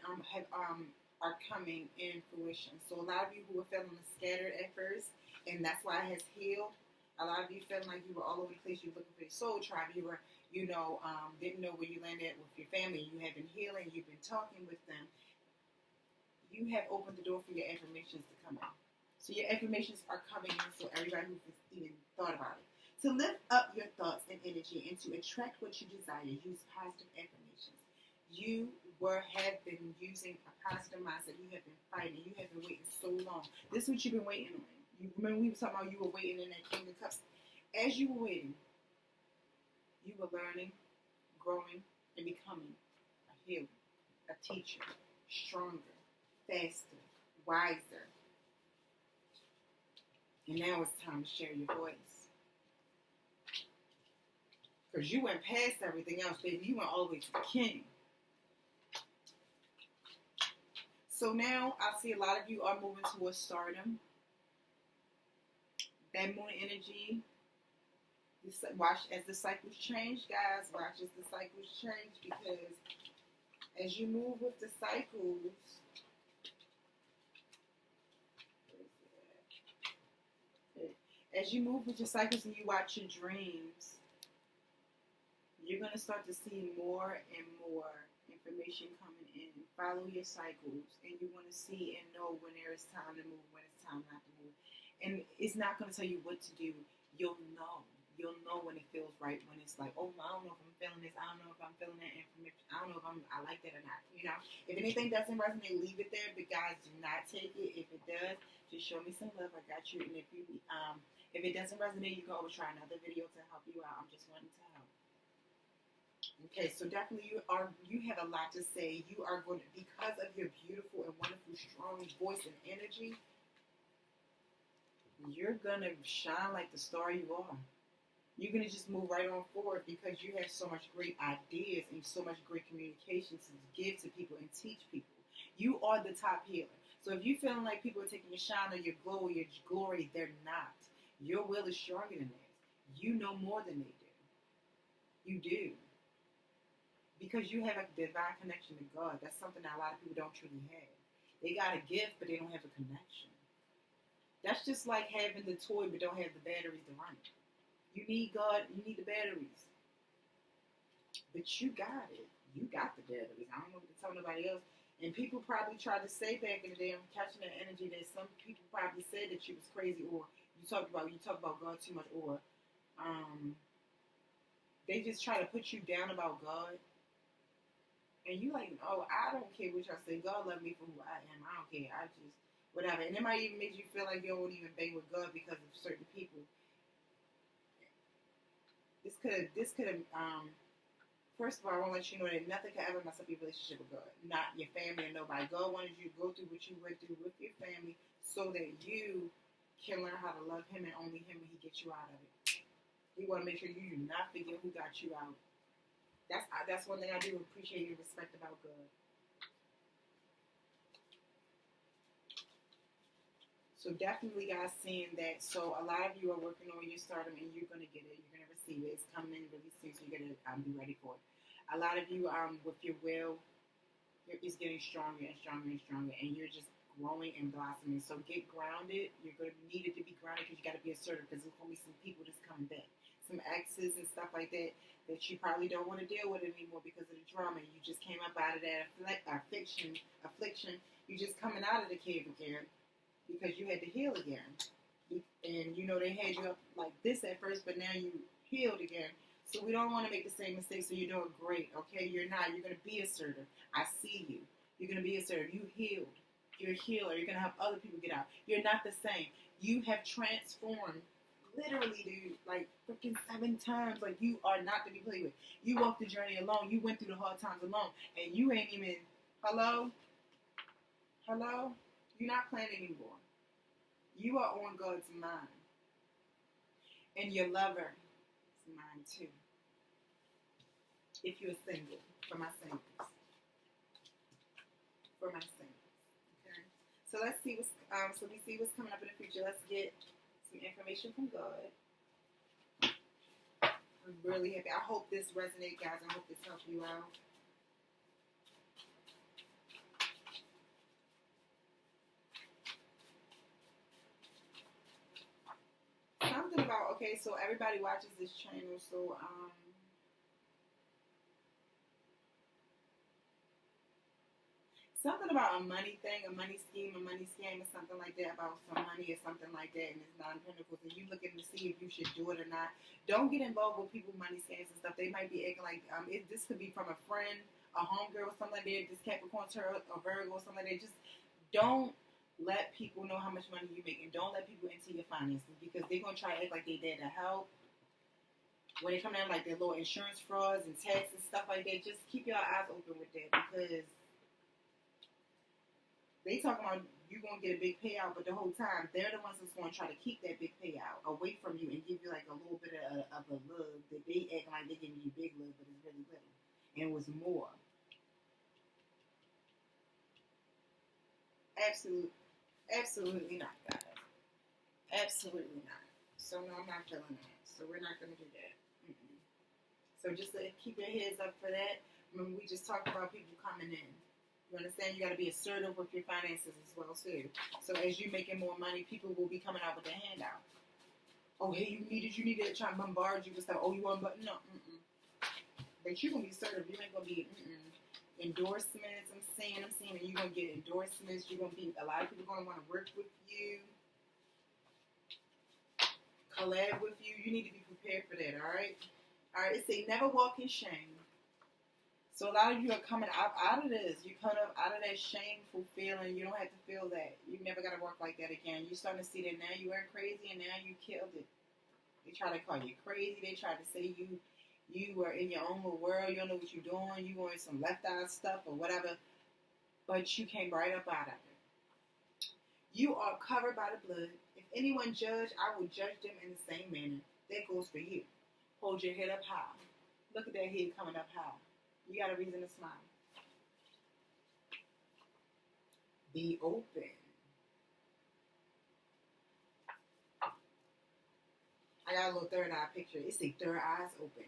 are coming in fruition. So a lot of you who were feeling scattered at first, and that's why it has healed. A lot of you feeling like you were all over the place. You were looking for your soul tribe. You were, didn't know where you landed with your family. You have been healing. You've been talking with them. You have opened the door for your affirmations to come in. So your affirmations are coming in. So everybody who's even thought about it. To lift up your thoughts and energy and to attract what you desire, use positive affirmations. You have been using a positive mindset. You have been fighting. You have been waiting so long. This is what you've been waiting on. You remember we were talking about you were waiting in that King of Cups. As you were waiting, you were learning, growing, and becoming a healer, a teacher, stronger, faster, wiser. And now it's time to share your voice. Because you went past everything else, baby. You went all the way to the king. So now I see a lot of you are moving towards stardom. That moon energy. Watch as the cycles change, guys. Watch as the cycles change, because as you move with the cycles, as you move with your cycles and you watch your dreams, you're going to start to see more and more information coming in. Follow your cycles, and you want to see and know when there is time to move, when it's time not to move. And it's not going to tell you what to do. You'll know. You'll know when it feels right, when it's like, oh, I don't know if I'm feeling this. I don't know if I'm feeling that information. I don't know if I like that or not. If anything doesn't resonate, leave it there. But guys, do not take it. If it does, just show me some love. I got you. And if it doesn't resonate, you can always try another video to help you out. I'm just wanting to help. Okay, so definitely you have a lot to say. You are going to, because of your beautiful and wonderful, strong voice and energy, you're going to shine like the star you are. You're going to just move right on forward because you have so much great ideas and so much great communications to give to people and teach people. You are the top healer. So if you're feeling like people are taking your shine or your glow or your glory, they're not. Your will is stronger than theirs. You know more than they do. You do. Because you have a divine connection to God. That's something that a lot of people don't truly have. They got a gift, but they don't have a connection. That's just like having the toy, but don't have the batteries to run it. You need God, you need the batteries. But you got it. You got the batteries. I don't know what to tell nobody else. And people probably tried to say back in the day, I'm catching that energy, that some people probably said that you was crazy, or you talk about God too much, or they just try to put you down about God. And you like, oh, I don't care what y'all say. God love me for who I am. I don't care. I just, whatever. And it might even make you feel like you don't even bang with God because of certain people. This could have, first of all, I want to let you know that nothing can ever mess up your relationship with God. Not your family or nobody. God wanted you to go through what you went through with your family so that you can learn how to love Him and only Him when He gets you out of it. He want to make sure you do not forget who got you out. That's one thing I do appreciate and respect about God. So definitely, guys, seeing that. So a lot of you are working on your stardom, and you're going to get it. You're going to receive it. It's coming in really soon, so you're going to be ready for it. A lot of you, with your will, it's getting stronger and stronger and stronger, and you're just growing and blossoming. So get grounded. You're going to need it to be grounded because you got to be assertive, because there's going to be some people that's coming back. Some exes and stuff like that you probably don't want to deal with anymore because of the drama. You just came up out of that affliction. You're just coming out of the cave again because you had to heal again. And they had you up like this at first, but now you healed again. So we don't want to make the same mistake. So you're doing great, okay? You're not. You're going to be assertive. I see you. You're going to be assertive. You healed. You're a healer. You're going to help other people get out. You're not the same. You have transformed. Literally, dude, like freaking 7 times. Like, you are not to be played with. You walked the journey alone. You went through the hard times alone. And you ain't even, hello? You're not playing anymore. You are on God's mind. And your lover is mine too. If you're single, for my singles. Okay? So let's see we see what's coming up in the future. Let's get some information from God. I'm really happy. I hope this resonates, guys. I hope this helps you out. Okay, so everybody watches this channel, so something about a money thing, a money scheme, a money scam, or something like that, about some money or something like that, and it's non-pentacles, and you looking to see if you should do it or not. Don't get involved with people money scams and stuff. They might be acting like this could be from a friend, a homegirl, or something like that. This Capricorn, a Virgo, or something like that. Just don't let people know how much money you make, and don't let people into your finances, because they're gonna try to act like they there to help. When they come down like their little insurance frauds and tax and stuff like that, just keep your eyes open with that, because they talking about you gonna get a big payout, but the whole time they're the ones that's gonna try to keep that big payout away from you and give you like a little bit of a love that they act like they're giving you big love, but it's really little, and it was more. Absolutely not, guys. Absolutely not. So no, I'm not feeling that. So we're not gonna do that. Mm-mm. So just keep your heads up for that. Remember, we just talked about people coming in. You understand? You got to be assertive with your finances as well too. So as you're making more money, people will be coming out with their handout. Oh, hey, you need it. Try to bombard you with stuff. Oh, you want, but no. But you're gonna be assertive. You ain't gonna be endorsements. I'm saying, and you're gonna get endorsements. You're gonna be, a lot of people gonna want to work with you, collab with you. You need to be prepared for that. All right. It say never walk in shame. So a lot of you are coming out of this. You come up out of that shameful feeling. You don't have to feel that. You never got to work like that again. You're starting to see that now you weren't crazy and now you killed it. They try to call you crazy. They try to say you were in your own little world. You don't know what you're doing. You want some left eye stuff or whatever. But you came right up out of it. You are covered by the blood. If anyone judge, I will judge them in the same manner. That goes for you. Hold your head up high. Look at that head coming up high. You got a reason to smile. Be open. I got a little third eye picture. It's the third eye is open.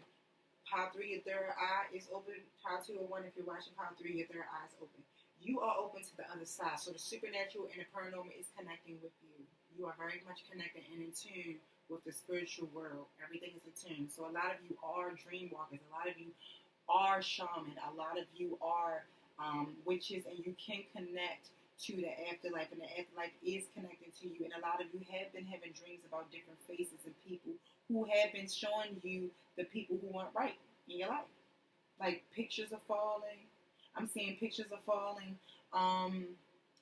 Pile 3, your third eye is open. Pile 2 or 1, if you're watching pile 3, your third eye is open. You are open to the other side. So the supernatural and the paranormal is connecting with you. You are very much connected and in tune with the spiritual world. Everything is in tune. So a lot of you are dream walkers. A lot of you are shaman. A lot of you are witches, and you can connect to the afterlife, and the afterlife is connecting to you. And a lot of you have been having dreams about different faces and people who have been showing you the people who aren't right in your life. Like pictures are falling. I'm seeing pictures are falling.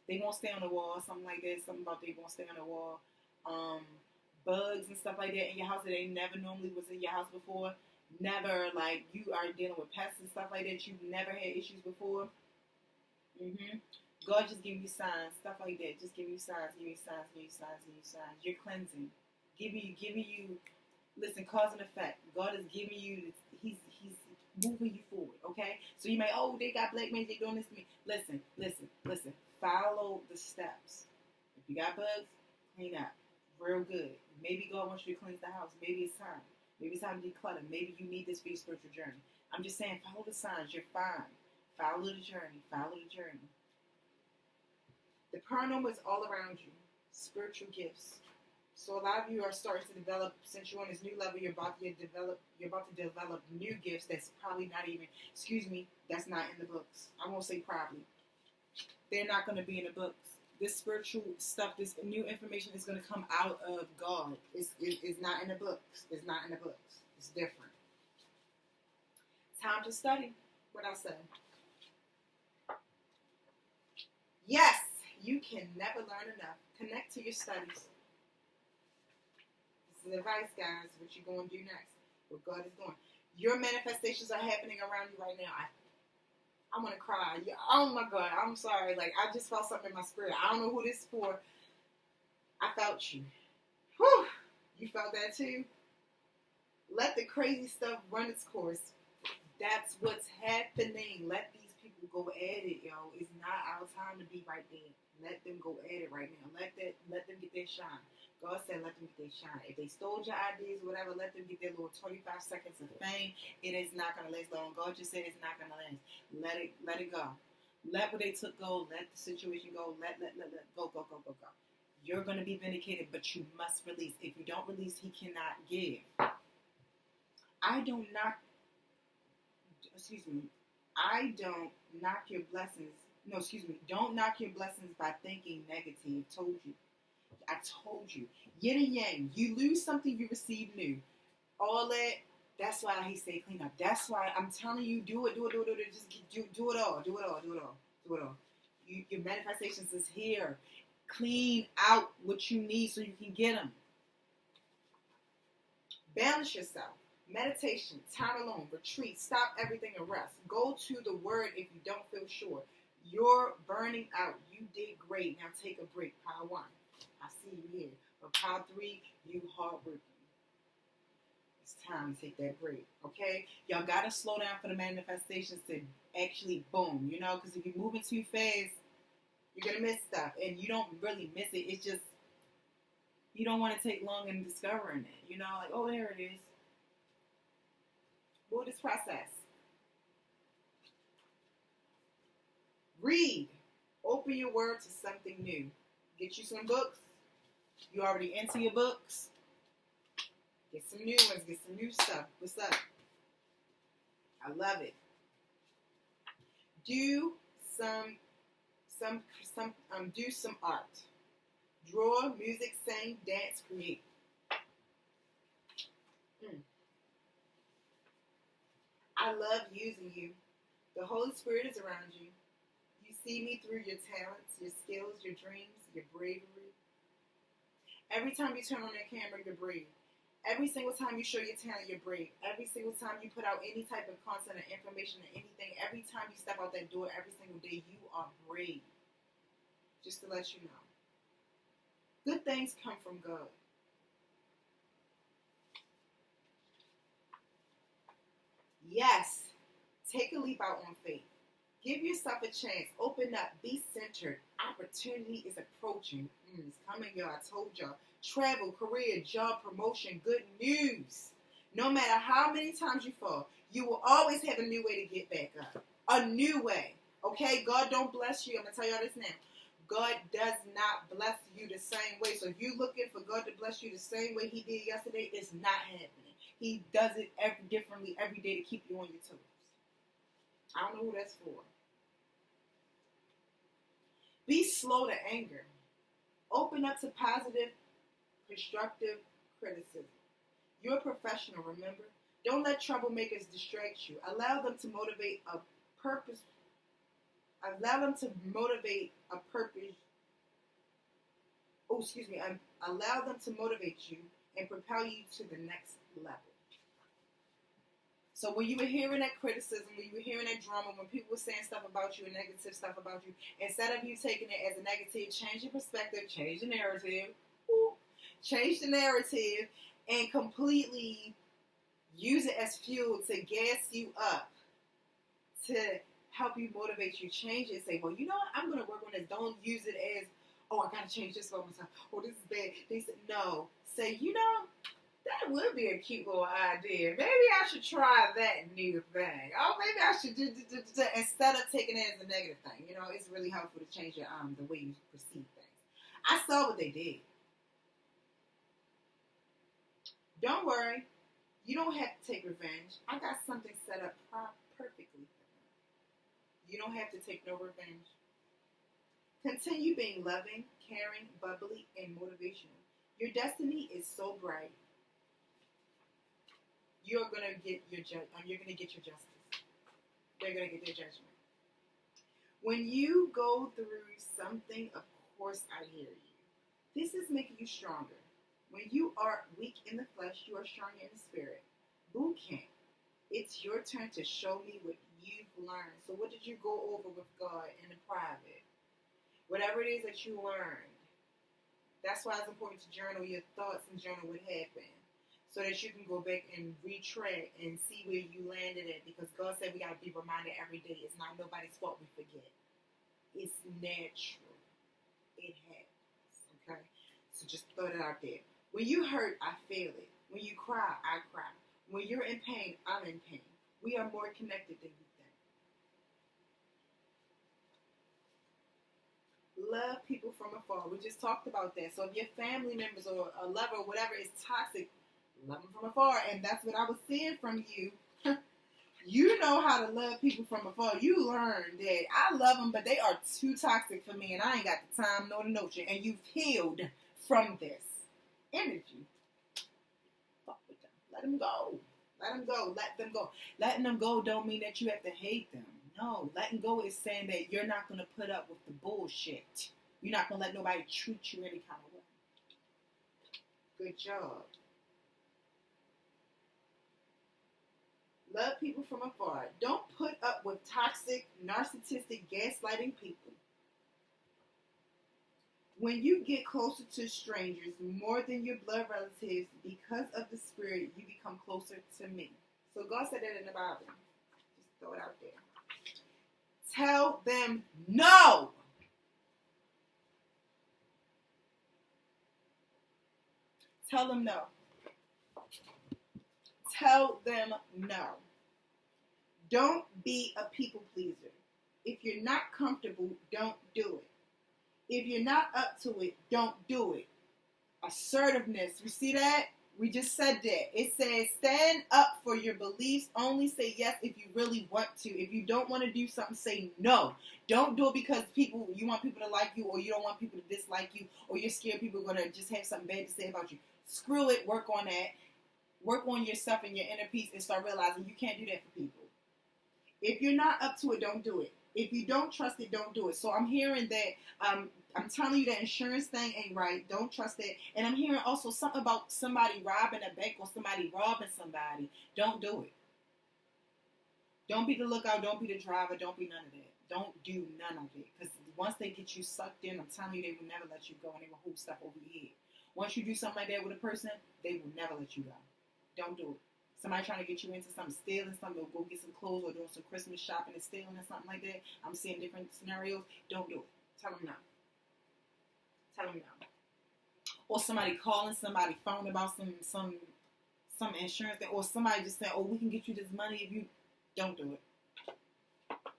They won't stay on the wall, something like that. Something about they won't stay on the wall. Bugs and stuff like that in your house that they never normally was in your house before. Never, like, you are dealing with pests and stuff like that. You've never had issues before. God just give you signs, stuff like that. Just give you signs, give you signs. You're cleansing. Giving you, listen, cause and effect. God is giving you, he's moving you forward, okay? So you may, they got black men, they doing this to me. Listen. Follow the steps. If you got bugs, clean up. Real good. Maybe God wants you to cleanse the house. Maybe it's time. Maybe it's time to declutter. Maybe you need this for your spiritual journey. I'm just saying, follow the signs. You're fine. Follow the journey. The paranormal is all around you. Spiritual gifts. So a lot of you are starting to develop, since you're on this new level, you're about to develop new gifts that's probably not even, that's not in the books. I won't say probably. They're not going to be in the books. This spiritual stuff, this new information is going to come out of God. It's not in the books. It's not in the books. It's different. Time to study what I said. Yes, you can never learn enough. Connect to your studies. This is advice, guys, what you're going to do next. What God is doing. Your manifestations are happening around you right now. I want to cry. Oh my God, I'm sorry. Like, I just felt something in my spirit. I don't know who this is for. I felt you. Whew. You felt that too? Let the crazy stuff run its course. That's what's happening. Let these people go at it, yo. It's not our time to be right there. Let them go at it right now. Let them get their shine. God said let them get their shine. If they stole your ideas or whatever, let them get their little 25 seconds of fame. It is not going to last long. God just said it's not going to last. Let it go. Let what they took go. Let the situation go. Let go. You're going to be vindicated, but you must release. If you don't release, he cannot give. I don't knock your blessings. No, excuse me. Don't knock your blessings by thinking negative. I told you. Yin and yang. You lose something, you receive new. All that. That's why he say clean up. That's why I'm telling you, do it. Just do it all. Your manifestations is here. Clean out what you need so you can get them. Balance yourself. Meditation, time alone, retreat, stop everything and rest. Go to the word if you don't feel sure. You're burning out. You did great. Now take a break. Pile 1. I see you here. But pile 3, you hardworking. It's time to take that break. Okay? Y'all got to slow down for the manifestations to actually boom. You know, because if you're moving too fast, you're going to miss stuff. And you don't really miss it. It's just, you don't want to take long in discovering it. You know, like, oh, there it is. Move this process. Read. Open your word to something new. Get you some books. You already into your books. Get some new ones. Get some new stuff. What's up? I love it. Do some art. Draw, music, sing, dance, create. I love using you. The Holy Spirit is around you. You see me through your talents, your skills, your dreams, your bravery. Every time you turn on that camera, you're brave. Every single time you show your talent, you're brave. Every single time you put out any type of content or information or anything, every time you step out that door, every single day, you are brave. Just to let you know. Good things come from God. Yes, take a leap out on faith. Give yourself a chance. Open up. Be centered. Opportunity is approaching. It's coming, y'all. I told y'all. Travel, career, job, promotion, good news. No matter how many times you fall, you will always have a new way to get back up. A new way. Okay? God don't bless you. I'm going to tell y'all this now. God does not bless you the same way. So if you're looking for God to bless you the same way he did yesterday, it's not happening. He does it differently every day to keep you on your toes. I don't know who that's for. Be slow to anger. Open up to positive, constructive criticism. You're a professional, remember? Don't let troublemakers distract you. Allow them to motivate a purpose. Allow them to motivate you and propel you to the next level. So when you were hearing that criticism, when you were hearing that drama, when people were saying stuff about you and negative stuff about you, instead of you taking it as a negative, change your perspective, change the narrative, and completely use it as fuel to gas you up, to help you motivate you. Change it. Say, well, you know what? I'm going to work on this. Don't use it as, oh, I got to change this for myself. Oh, this is bad. No. Say, you know, that would be a cute little idea. Maybe I should try that new thing. Oh, maybe I should do instead of taking it as a negative thing. You know, it's really helpful to change your the way you perceive things. I saw what they did. Don't worry. You don't have to take revenge. I got something set up perfectly for them. You don't have to take no revenge. Continue being loving, caring, bubbly, and motivational. Your destiny is so bright. You're gonna get your justice. They're gonna get their judgment. When you go through something, of course I hear you. This is making you stronger. When you are weak in the flesh, you are strong in the spirit. Boot camp. It's your turn to show me what you've learned. So what did you go over with God in the private? Whatever it is that you learned. That's why it's important to journal your thoughts and journal what happened. So that you can go back and retrack and see where you landed at. Because God said we got to be reminded every day. It's not nobody's fault we forget. It's natural. It happens. Okay? So just throw that out there. When you hurt, I feel it. When you cry, I cry. When you're in pain, I'm in pain. We are more connected than you think. Love people from afar. We just talked about that. So if your family members or a lover or whatever is toxic, love them from afar. And that's what I was seeing from you. You know how to love people from afar. You learned that I love them, but they are too toxic for me, and I ain't got the time nor the notion. And you've healed from this energy. Fuck with them. Let them go. Let them go. Let them go. Letting them go don't mean that you have to hate them. No, letting go is saying that you're not going to put up with the bullshit. You're not going to let nobody treat you any kind of way. Good job. Love people from afar. Don't put up with toxic, narcissistic, gaslighting people. When you get closer to strangers more than your blood relatives, because of the spirit, you become closer to me. So God said that in the Bible. Just throw it out there. Tell them no. Tell them no. Tell them no. Don't be a people pleaser. If you're not comfortable, don't do it. If you're not up to it, don't do it. Assertiveness. You see that? We just said that. It says stand up for your beliefs. Only say yes if you really want to. If you don't want to do something, say no. Don't do it because you want people to like you, or you don't want people to dislike you, or you're scared people are going to just have something bad to say about you. Screw it. Work on that. Work on yourself and your inner peace and start realizing you can't do that for people. If you're not up to it, don't do it. If you don't trust it, don't do it. So I'm hearing that, I'm telling you that insurance thing ain't right. Don't trust it. And I'm hearing also something about somebody robbing a bank or somebody robbing somebody. Don't do it. Don't be the lookout. Don't be the driver. Don't be none of that. Don't do none of it. Because once they get you sucked in, I'm telling you, they will never let you go, and they will hold stuff over your head. Once you do something like that with a person, they will never let you go. Don't do it. Somebody trying to get you into something, stealing something, or go get some clothes, or doing some Christmas shopping and stealing or something like that. I'm seeing different scenarios. Don't do it. Tell them no. Tell them no. Or somebody calling somebody phone about some insurance thing, or somebody just saying, "Oh, we can get you this money if you." Don't do it.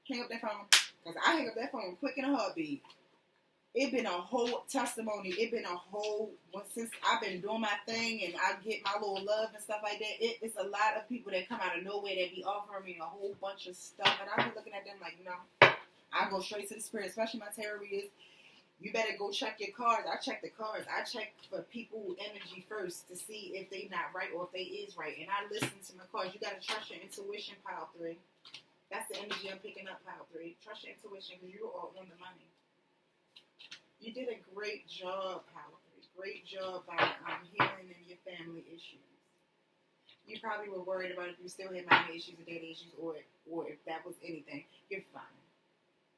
Hang up that phone, because I hang up that phone quick in a heartbeat. It been a whole testimony. It been a whole, since I've been doing my thing and I get my little love and stuff like that, it's a lot of people that come out of nowhere that be offering me a whole bunch of stuff. And I be looking at them like, no. I go straight to the spirit, especially my tarot readers. You better go check your cards. I check the cards. I check for people energy first to see if they not right or if they is right. And I listen to my cards. You got to trust your intuition, pile 3. That's the energy I'm picking up, pile 3. Trust your intuition because you are on the money. You did a great job, Palo. Great job by healing in your family issues. You probably were worried about if you still had mommy issues or daddy issues, or if that was anything. You're fine.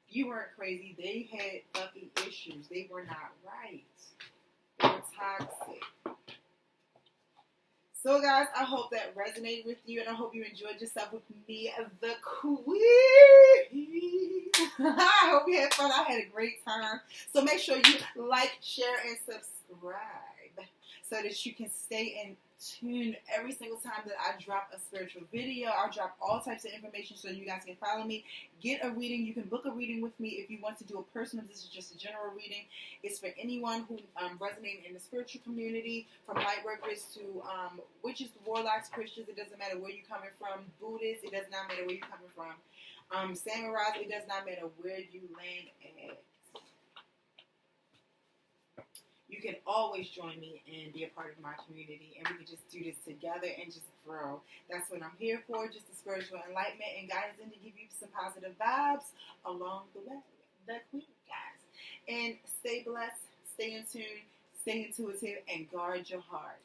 You weren't crazy. They had fucking issues. They were not right. They were toxic. So, guys, I hope that resonated with you, and I hope you enjoyed yourself with me, the Queen. I hope you had fun. I had a great time. So make sure you like, share, and subscribe so that you can stay in tune every single time that I drop a spiritual video. I'll drop all types of information so you guys can follow me. Get a reading. You can book a reading with me if you want to do a personal. This is just a general reading. It's for anyone who resonating in the spiritual community, from lightworkers to witches, warlocks, Christians. It doesn't matter where you're coming from. Buddhists. It does not matter where you're coming from. Samurais. It does not matter where you land at. You can always join me and be a part of my community, and we can just do this together and just grow. That's what I'm here for, just the spiritual enlightenment and guidance, and to give you some positive vibes along the way. The Queen, guys. And stay blessed, stay in tune, stay intuitive, and guard your heart.